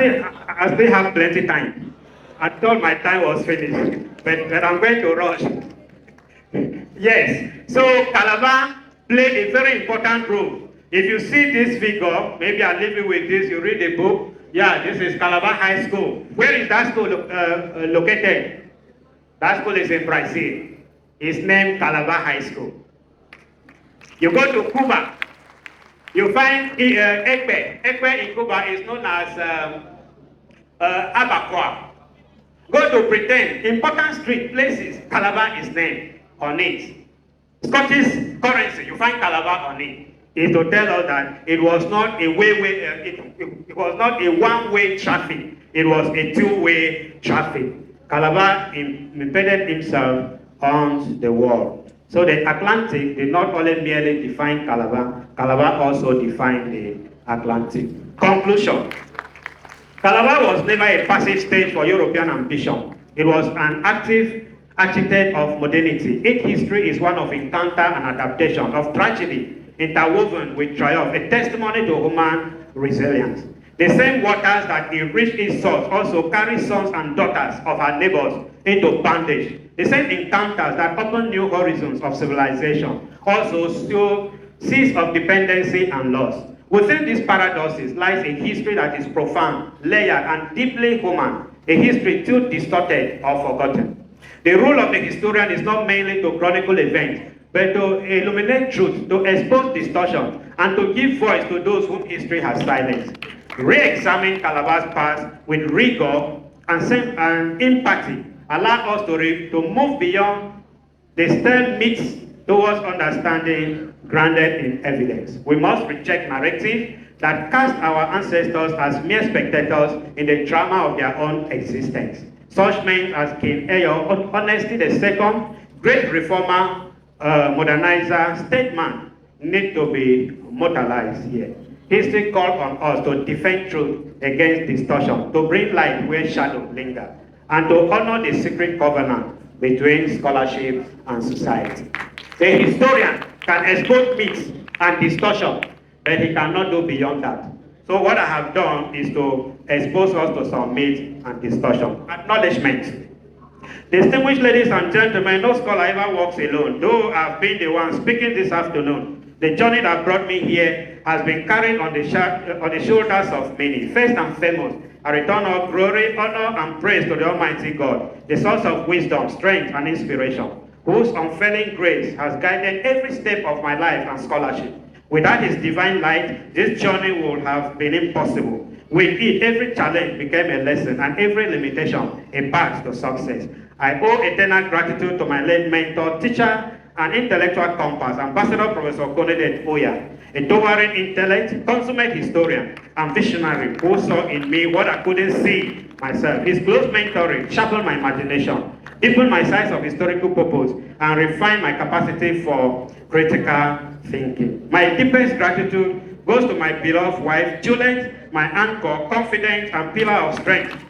still have plenty time. I thought my time was finished, but I'm going to rush. Yes, so Calabar played a very important role. If you see this figure, maybe I'll leave you with this, you read the book. Yeah, this is Calabar High School. Where is that school located? That school is in Brazil. It's named Calabar High School. You go to Cuba, you find Ekpe. Ekpe in Cuba is known as Abacoa. Go to Britain, important street places, Calabar is named on it. Scottish currency, you find Calabar on it. Is to tell us that it was not a it was not a one-way traffic. It was a two-way traffic. Calabar embedded himself on the world. So the Atlantic did not only merely define Calabar, Calabar also defined the Atlantic. Conclusion. Calabar was never a passive stage for European ambition. It was an active architect of modernity. Its history is one of encounter and adaptation, of tragedy interwoven with triumph, a testimony to human resilience. The same waters that enrich its source also carry sons and daughters of our neighbors into bondage. The same encounters that open new horizons of civilization also show seas of dependency and loss. Within these paradoxes lies a history that is profound, layered, and deeply human, a history too distorted or forgotten. The role of the historian is not mainly to chronicle events, but to illuminate truth, to expose distortion, and to give voice to those whom history has silenced. Re-examine Calabar's past with rigor and empathy allow us to move beyond the stale myths towards understanding grounded in evidence. We must reject narrative that cast our ancestors as mere spectators in the drama of their own existence. Such men as King Eyo, Honesty II, great reformer, modernizer, statesman, need to be immortalized here. History calls on us to defend truth against distortion, to bring light where shadow lingers, and to honor the secret covenant between scholarship and society. A historian can expose myths and distortion, but he cannot do beyond that. So what I have done is to expose us to some myths and distortion. Acknowledgement. Distinguished ladies and gentlemen, no scholar ever walks alone. Though I've been the one speaking this afternoon, the journey that brought me here has been carried on the shoulders of many. First and foremost, I return all glory, honor, and praise to the Almighty God, the source of wisdom, strength, and inspiration, whose unfailing grace has guided every step of my life and scholarship. Without His divine light, this journey would have been impossible. With it, every challenge became a lesson, and every limitation a path to success. I owe eternal gratitude to my late mentor, teacher, and intellectual compass, Ambassador Professor David Oya, a towering intellect, consummate historian, and visionary who saw in me what I couldn't see myself. His close mentoring sharpened my imagination, deepened my sense of historical purpose, and refined my capacity for critical thinking. My deepest gratitude goes to my beloved wife, Juliet, my anchor, confidant, and pillar of strength.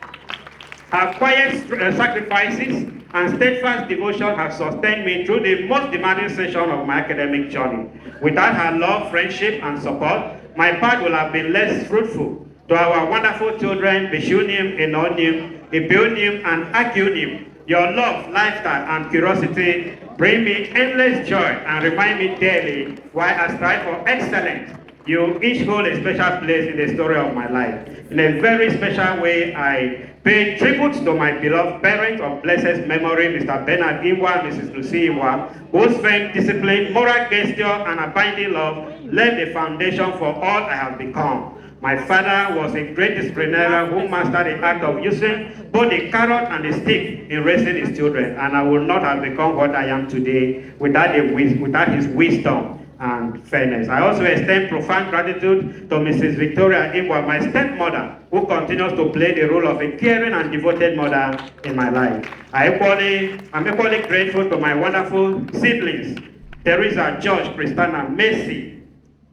Her quiet sacrifices and steadfast devotion have sustained me through the most demanding session of my academic journey. Without her love, friendship, and support, my path would have been less fruitful. To our wonderful children, Bishunim, Enonim, Ibiunim, and Akunim, your love, lifestyle, and curiosity bring me endless joy and remind me daily why I strive for excellence. You each hold a special place in the story of my life. In a very special way, I pay tribute to my beloved parents of blessed memory, Mr. Bernard Imbua and Mrs. Lucy Imbua, whose fame, discipline, moral gesture, and abiding love laid the foundation for all I have become. My father was a great disciplinarian who mastered the art of using both the carrot and the stick in raising his children, and I would not have become what I am today without his wisdom and fairness. I also extend profound gratitude to Mrs. Victoria Imbua, my stepmother, who continues to play the role of a caring and devoted mother in my life. I'm equally grateful to my wonderful siblings, Teresa, George, Christina, Mercy,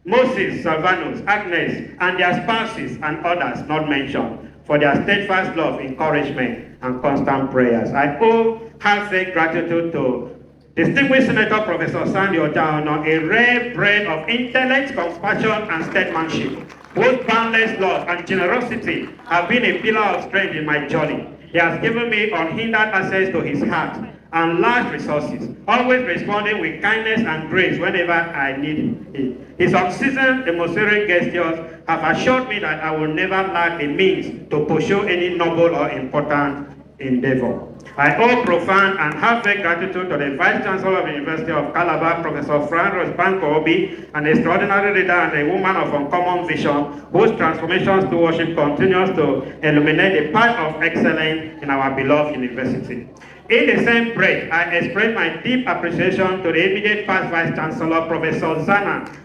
Moses, Salvanus, Agnes, and their spouses and others not mentioned, for their steadfast love, encouragement, and constant prayers. I owe heartfelt gratitude to distinguished Senator Professor Sandy Ojaono, a rare breed of intellect, compassion, and statesmanship. whose boundless love and generosity have been a pillar of strength in my journey. He has given me unhindered access to his heart and large resources, always responding with kindness and grace whenever I need it. His unceasing emotional gestures have assured me that I will never lack the means to pursue any noble or important endeavor. I owe profound and heartfelt gratitude to the Vice-Chancellor of the University of Calabar, Professor Florence Banku Obi, an extraordinary leader and a woman of uncommon vision, whose transformation stewardship continues to illuminate the path of excellence in our beloved university. In the same breath, I express my deep appreciation to the immediate past Vice-Chancellor, Professor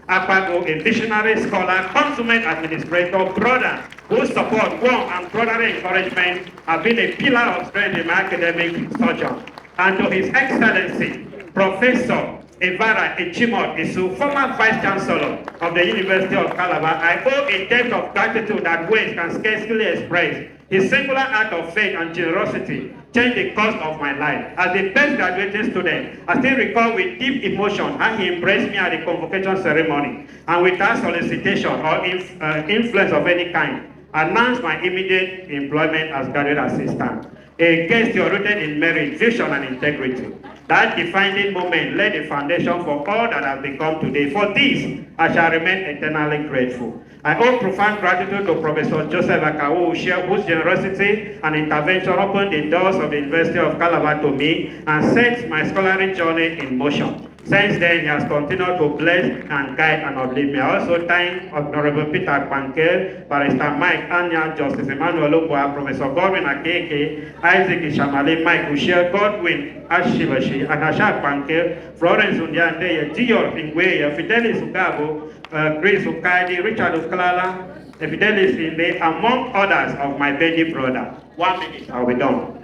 Akpabio, a visionary scholar, consummate administrator, brother, whose support, warmth, and brotherly encouragement have been a pillar of strength in my academic sojourn. And to His Excellency, Professor Evara Echimot Isu, former Vice-Chancellor of the University of Calabar, I owe a debt of gratitude that words can scarcely express. His singular act of faith and generosity changed the course of my life. As the best graduating student, I still recall with deep emotion how he embraced me at the convocation ceremony, and without solicitation or influence of any kind, announced my immediate employment as graduate assistant. A gesture rooted in merit, vision, and integrity. That defining moment laid the foundation for all that has become today. For this, I shall remain eternally grateful. I owe profound gratitude to Professor Joseph Akawu, whose generosity and intervention opened the doors of the University of Calabar to me and set my scholarly journey in motion. Since then, he has continued to bless and guide and uplift me. I also thank Honorable Peter Kwanke, Barrister Mike Anya, Justice Emmanuel Imbua, Professor Godwin Akeke, Isaac Ishamale, Mike Ushiel, Godwin Ashibashi, Anasha Kwanke, Florence Undiante, Dior Ingwe, Fidelis Ugabo, Grace Ukaidi, Richard Ukalala, Fidelis Inde, among others of my baby brother. 1 minute, I'll be done.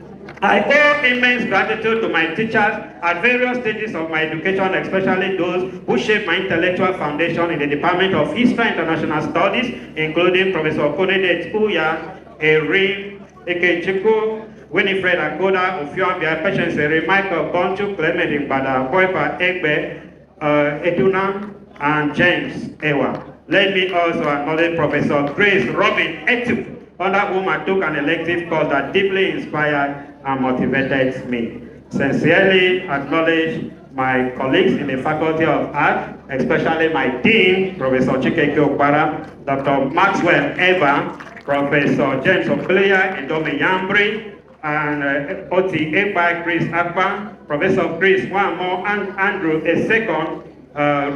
I owe immense gratitude to my teachers at various stages of my education, especially those who shaped my intellectual foundation in the Department of History and International Studies, including Professor Konede Tsuya, Erin Ekechiko, Winifred Akoda, Ofiambia, Patience Ere, Michael Bonchu, Clement Imbada, Boypa Egbe, Eduna, and James Ewa. Let me also acknowledge Professor Grace Robin Etu, under whom I took an elective course that deeply inspired and motivated me. Sincerely acknowledge my colleagues in the Faculty of Art, especially my Dean, Professor Chikeke Okpara, Dr. Maxwell Eva, Professor James Opelia, Indome Yambri, and Oti Ekpa Chris Akpa, Professor Chris Wamo, and Andrew Esekon,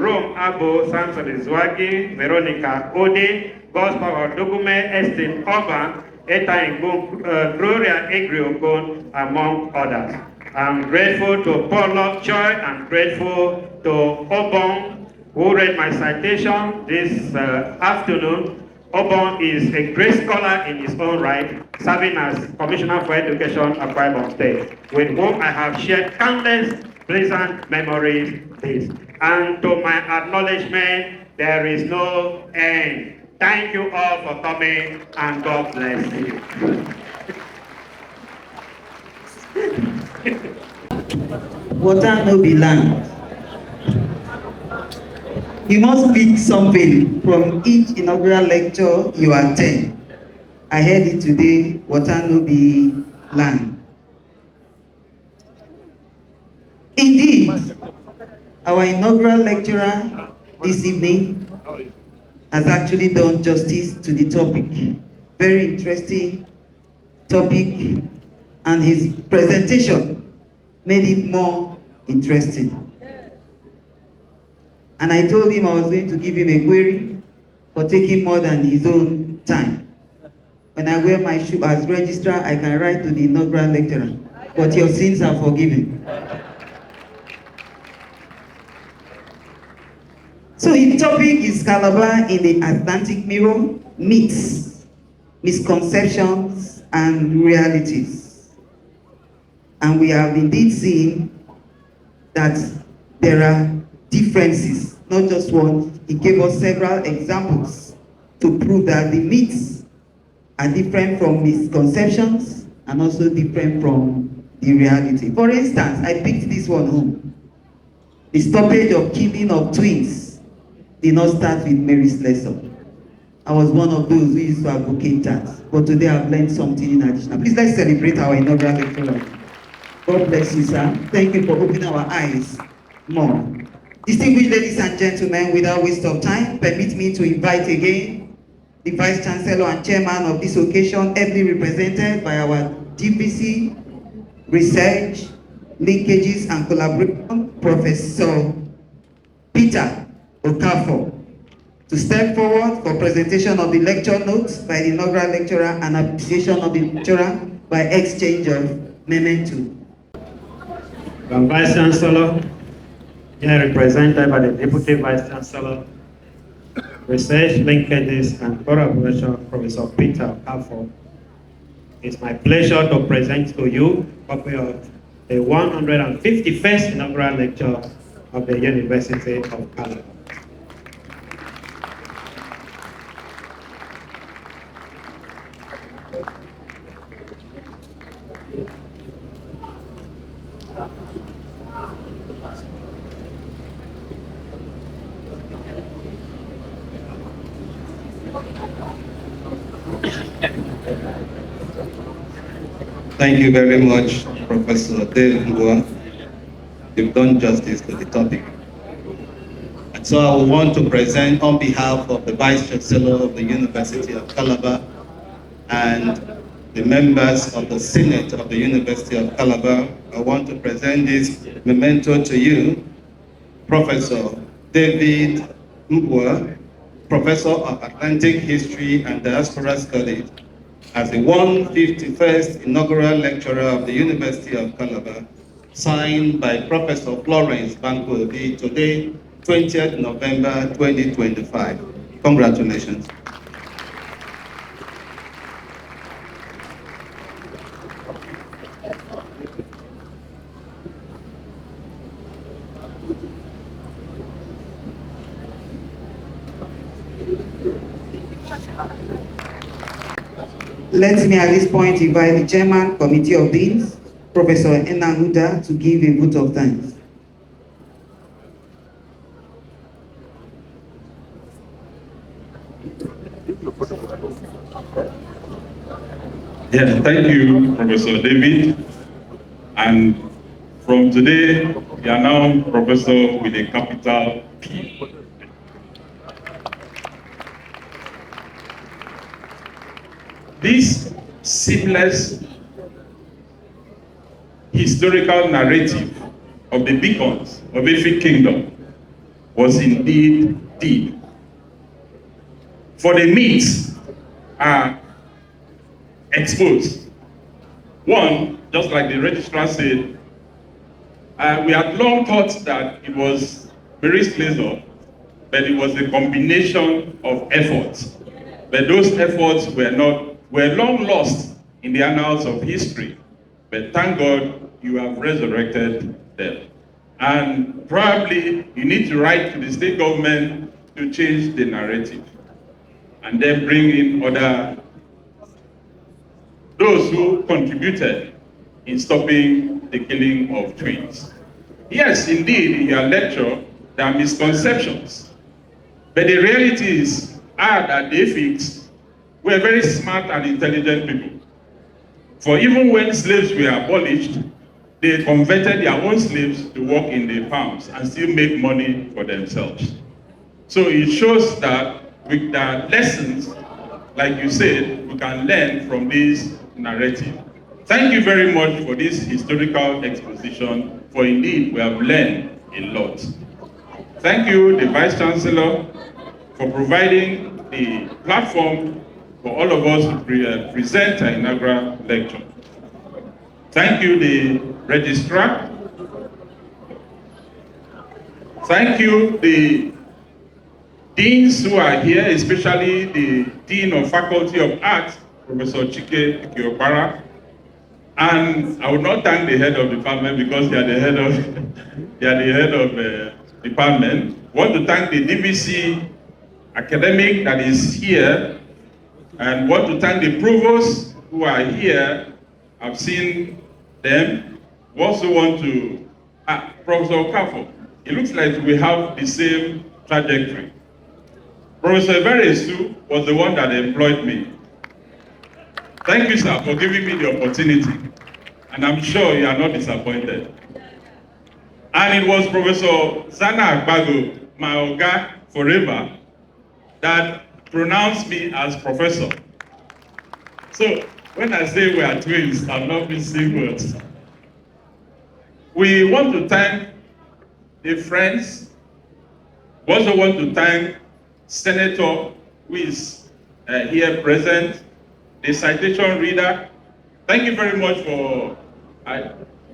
Rome Abo, Samson Izwagi, Veronica Ode, Gospel Dogume, Estin Oba, Eta Ingun, Gloria Egriokon, among others. I'm grateful to Paul Lovejoy. I'm grateful to Obon, who read my citation this afternoon. Obon is a great scholar in his own right, serving as Commissioner for Education at Akpabio State, with whom I have shared countless pleasant memories. And to my acknowledgement, there is no end. Thank you all for coming, and God bless you. Water no be land. You must pick something from each inaugural lecture you attend. I heard it today, water no be land. Indeed, our inaugural lecturer this evening has actually done justice to the topic. Very interesting topic, and his presentation made it more interesting. And I told him I was going to give him a query for taking more than his own time. When I wear my shoe as registrar, I can write to the inaugural lecturer, but your sins are forgiven. So the topic is Calabar in the Atlantic Mirror, myths, misconceptions, and realities. And we have indeed seen that there are differences, not just one. He gave us several examples to prove that the myths are different from misconceptions and also different from the reality. For instance, I picked this one home. The stoppage of killing of twins did not start with Mary's lesson. I was one of those who used to advocate that. But today I've learned something in addition. Please let's celebrate our inaugural lecturer. God bless you, sir. Thank you for opening our eyes more. Distinguished ladies and gentlemen, without waste of time, permit me to invite again the Vice-Chancellor and Chairman of this occasion, ably represented by our DPC, Research, Linkages and Collaboration, Professor Peter Okafor, to step forward for presentation of the lecture notes by the inaugural lecturer and appreciation of the lecturer by exchange of memento. Vice-Chancellor, here represented by the Deputy Vice-Chancellor, Research, Linkages and Collaboration, Professor Peter Okafor. It's my pleasure to present to you a copy of the 151st Inaugural Lecture of the University of Calabar. Thank you very much, Professor David Imbua. You've done justice to the topic. And so I would want to present on behalf of the Vice-Chancellor of the University of Calabar and the members of the Senate of the University of Calabar, I want to present this memento to you, Professor David Imbua, Professor of Atlantic History and Diaspora Studies, as the 151st Inaugural Lecturer of the University of Calabar, signed by Professor Florence Banku Obi today, 20th November 2025. Congratulations. Let me at this point invite the Chairman, Committee of Deans, Professor Enanuda, to give a vote of thanks. Yes, thank you, Professor David. And from today, you are now Professor with a capital P. This seamless historical narrative of the beacons of Ife Kingdom was indeed deep. For the myths are exposed. One, just like the registrar said, we had long thought that it was Mary's pleasure, but it was a combination of efforts. But those efforts were long lost in the annals of history. But thank God you have resurrected them. And probably you need to write to the state government to change the narrative. And then bring in those who contributed in stopping the killing of twins. Yes, indeed, in your lecture, there are misconceptions. But the realities are that the Effiks were very smart and intelligent people. For even when slaves were abolished, they converted their own slaves to work in the farms and still make money for themselves. So it shows that with the lessons, like you said, we can learn from this narrative. Thank you very much for this historical exposition, for indeed we have learned a lot. Thank you, the Vice-Chancellor, for providing the platform for all of us to present our inaugural lecture. Thank you, the Registrar. Thank you, the Deans who are here, especially the Dean of Faculty of Arts, Professor Chike Kiopara. And I would not thank the head of department because they are the head of department. I want to thank the DVC academic that is here, and want to thank the provosts who are here. I've seen them. We also want to, Professor Okafor, it looks like we have the same trajectory. Professor Veresu was the one that employed me. Thank you, sir, for giving me the opportunity. And I'm sure you are not disappointed. And it was Professor Zana Akpabio, my Oga forever, that pronounced me as professor. So when I say we are twins, I'm not missing words. We want to thank the friends. We also want to thank Senator who is here present, the citation reader. Thank you very much for,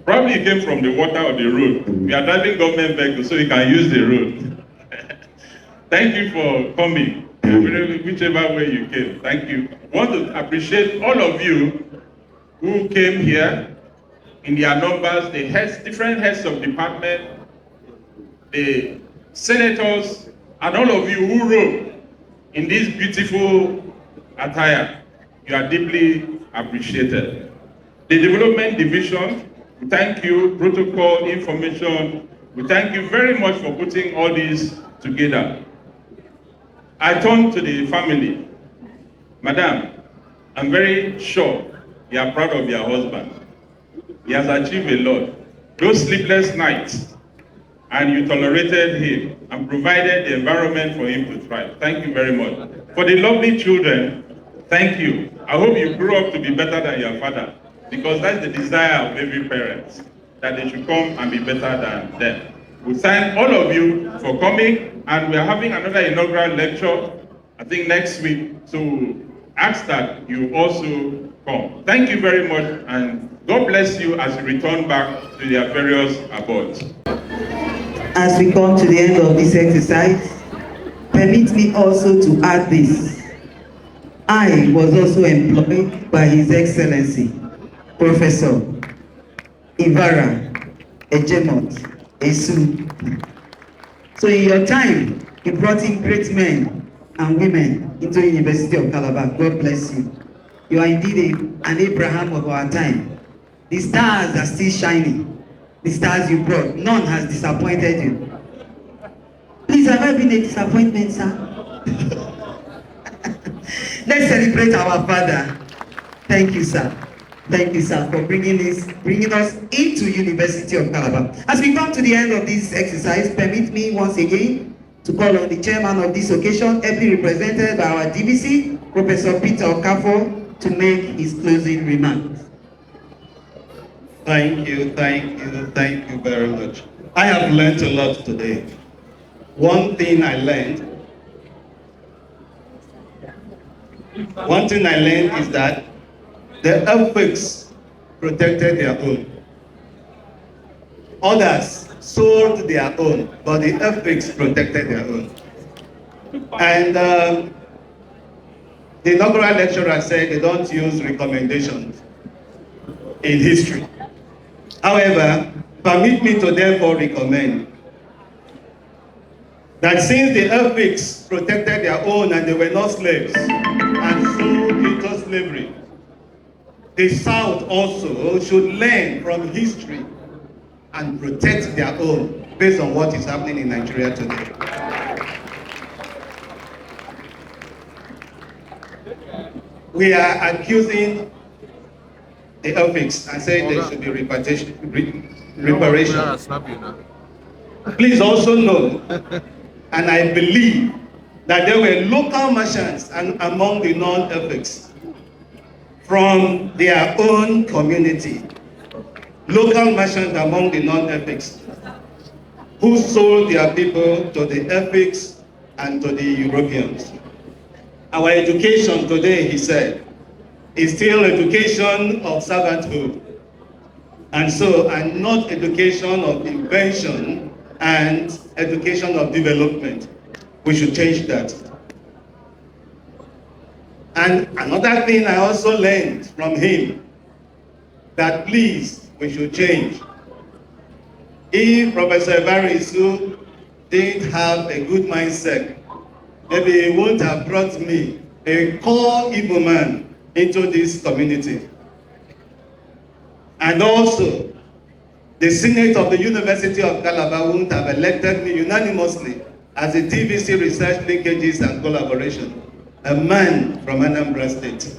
probably you came from the water or the road. We are driving government vehicles so you can use the road. Thank you for coming, whichever way you came. Thank you. I want to appreciate all of you who came here in their numbers, the heads, different heads of department, the senators, and all of you who rode in this beautiful attire. You are deeply appreciated. The development division, we thank you. Protocol, information, we thank you very much for putting all this together. I turn to the family. Madam, I'm very sure you are proud of your husband. He has achieved a lot. Those sleepless nights, and you tolerated him and provided the environment for him to thrive. Thank you very much. For the lovely children, thank you. I hope you grow up to be better than your father, because that's the desire of every parent, that they should come and be better than them. We thank all of you for coming, and we are having another inaugural lecture, I think next week, so ask that you also come. Thank you very much, and God bless you as you return back to their various abodes. As we come to the end of this exercise, permit me also to add this. I was also employed by His Excellency, Professor Ivara Ejemot Esu. So in your time, you brought in great men and women into the University of Calabar. God bless you. You are indeed an Abraham of our time. The stars are still shining. The stars you brought, none has disappointed you. Please, have I been a disappointment, sir? Let's celebrate our father. Thank you, sir. Thank you, sir, for bringing us into University of Calabar. As we come to the end of this exercise, permit me once again to call on the chairman of this occasion, ably represented by our DVC, Professor Peter Okafo, to make his closing remarks. Thank you very much. I have learned a lot today. One thing I learned is that the earthquakes protected their own. Others sold their own, but the earthquakes protected their own. And the inaugural lecturer said they don't use recommendations in history. However, permit me to therefore recommend that since the earthquakes protected their own and they were not slaves and sold into slavery, the South also should learn from history and protect their own based on what is happening in Nigeria today. We are accusing the earthquakes and saying there should be reparation. Please also know, and I believe, that there were local merchants and among the non-earthquakes from their own community, local merchants among the non-earthquakes, who sold their people to the earthquakes and to the Europeans. Our education today, he said, is still education of servanthood, and not education of invention and education of development. We should change that. And another thing I also learned from him, that please, we should change. If Professor Varisu didn't have a good mindset, maybe he wouldn't have brought me, a core Igbo man, into this community. And also, the Senate of the University of Calabar wouldn't have elected me unanimously as a TVC Research Linkages and Collaboration, a man from Anambra State.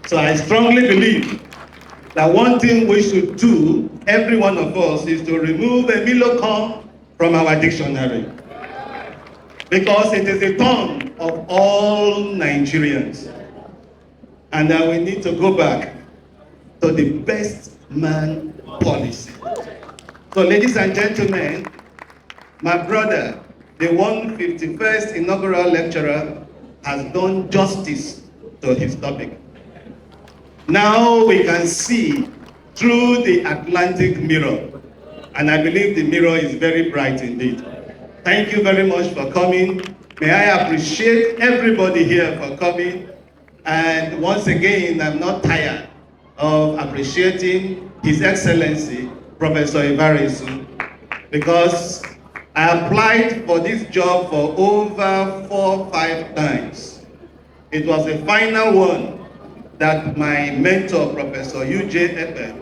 So I strongly believe that one thing we should do, every one of us, is to remove Emilocom from our dictionary. Because it is the tongue of all Nigerians. And that we need to go back to the best man policy. So ladies and gentlemen, my brother, the 151st Inaugural Lecturer, has done justice to his topic. Now we can see through the Atlantic mirror, and I believe the mirror is very bright indeed. Thank you very much for coming. May I appreciate everybody here for coming. And once again, I'm not tired of appreciating His Excellency, Professor Ibarisu, because I applied for this job for over 4 or 5 times. It was the final one that my mentor, Professor U.J. Epe,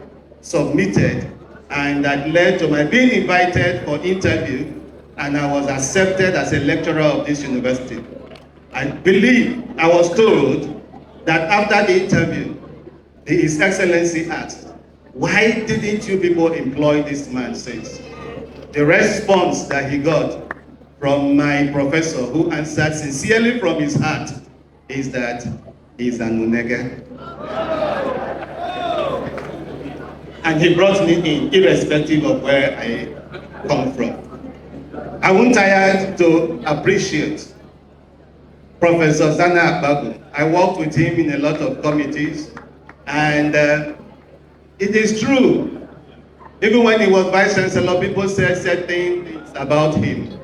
submitted, and that led to my being invited for interview, and I was accepted as a lecturer of this university. I believe I was told that after the interview, His Excellency asked, "Why didn't you people employ this man since?" The response that he got from my professor, who answered sincerely from his heart, is that he's an Unega. And he brought me in, irrespective of where I come from. I won't tire to appreciate Professor Zana Akpabio. I worked with him in a lot of committees, and it is true. Even when he was Vice-Chancellor, people said certain things about him.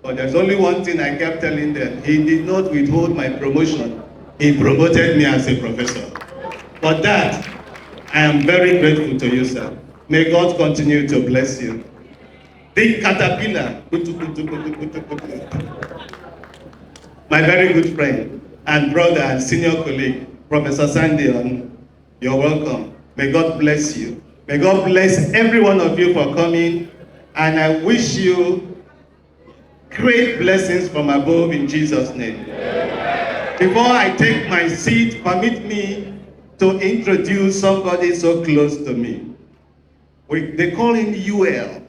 But there's only one thing I kept telling them. He did not withhold my promotion. He promoted me as a professor. For that, I am very grateful to you, sir. May God continue to bless you. Big caterpillar, my very good friend and brother and senior colleague, Professor Sandion, you're welcome. May God bless you. May God bless every one of you for coming, and I wish you great blessings from above in Jesus' name. Before I take my seat, permit me to introduce somebody so close to me. They call him UL.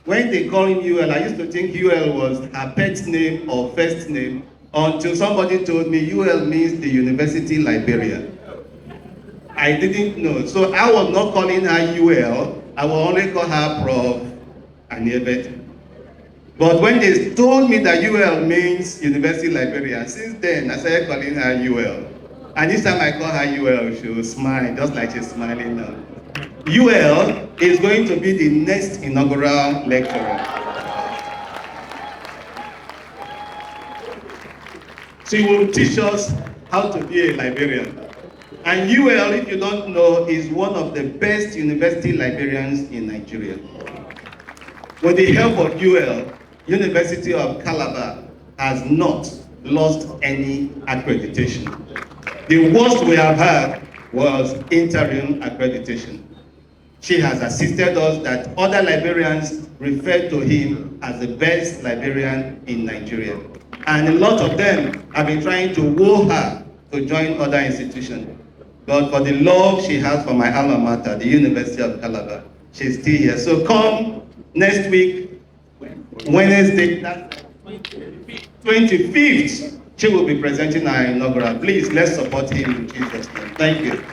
When they call him UL, I used to think UL was her pet name or first name, until somebody told me UL means the University Librarian. I didn't know, so I was not calling her UL, I will only call her Prof. Aniebet. But when they told me that UL means University Librarian, since then I started calling her UL. And each time I call her UL, she will smile, just like she's smiling now. UL is going to be the next inaugural lecturer. She will teach us how to be a librarian. And UL, if you don't know, is one of the best university librarians in Nigeria. With the help of UL, University of Calabar has not lost any accreditation. The worst we have had was interim accreditation. She has assisted us that other librarians refer to him as the best librarian in Nigeria. And a lot of them have been trying to woo her to join other institutions. But for the love she has for my alma mater, the University of Calabar, she's still here. So come next week, Wednesday, 25th, she will be presenting our inaugural. Please, let's support him in Jesus' name. Thank you.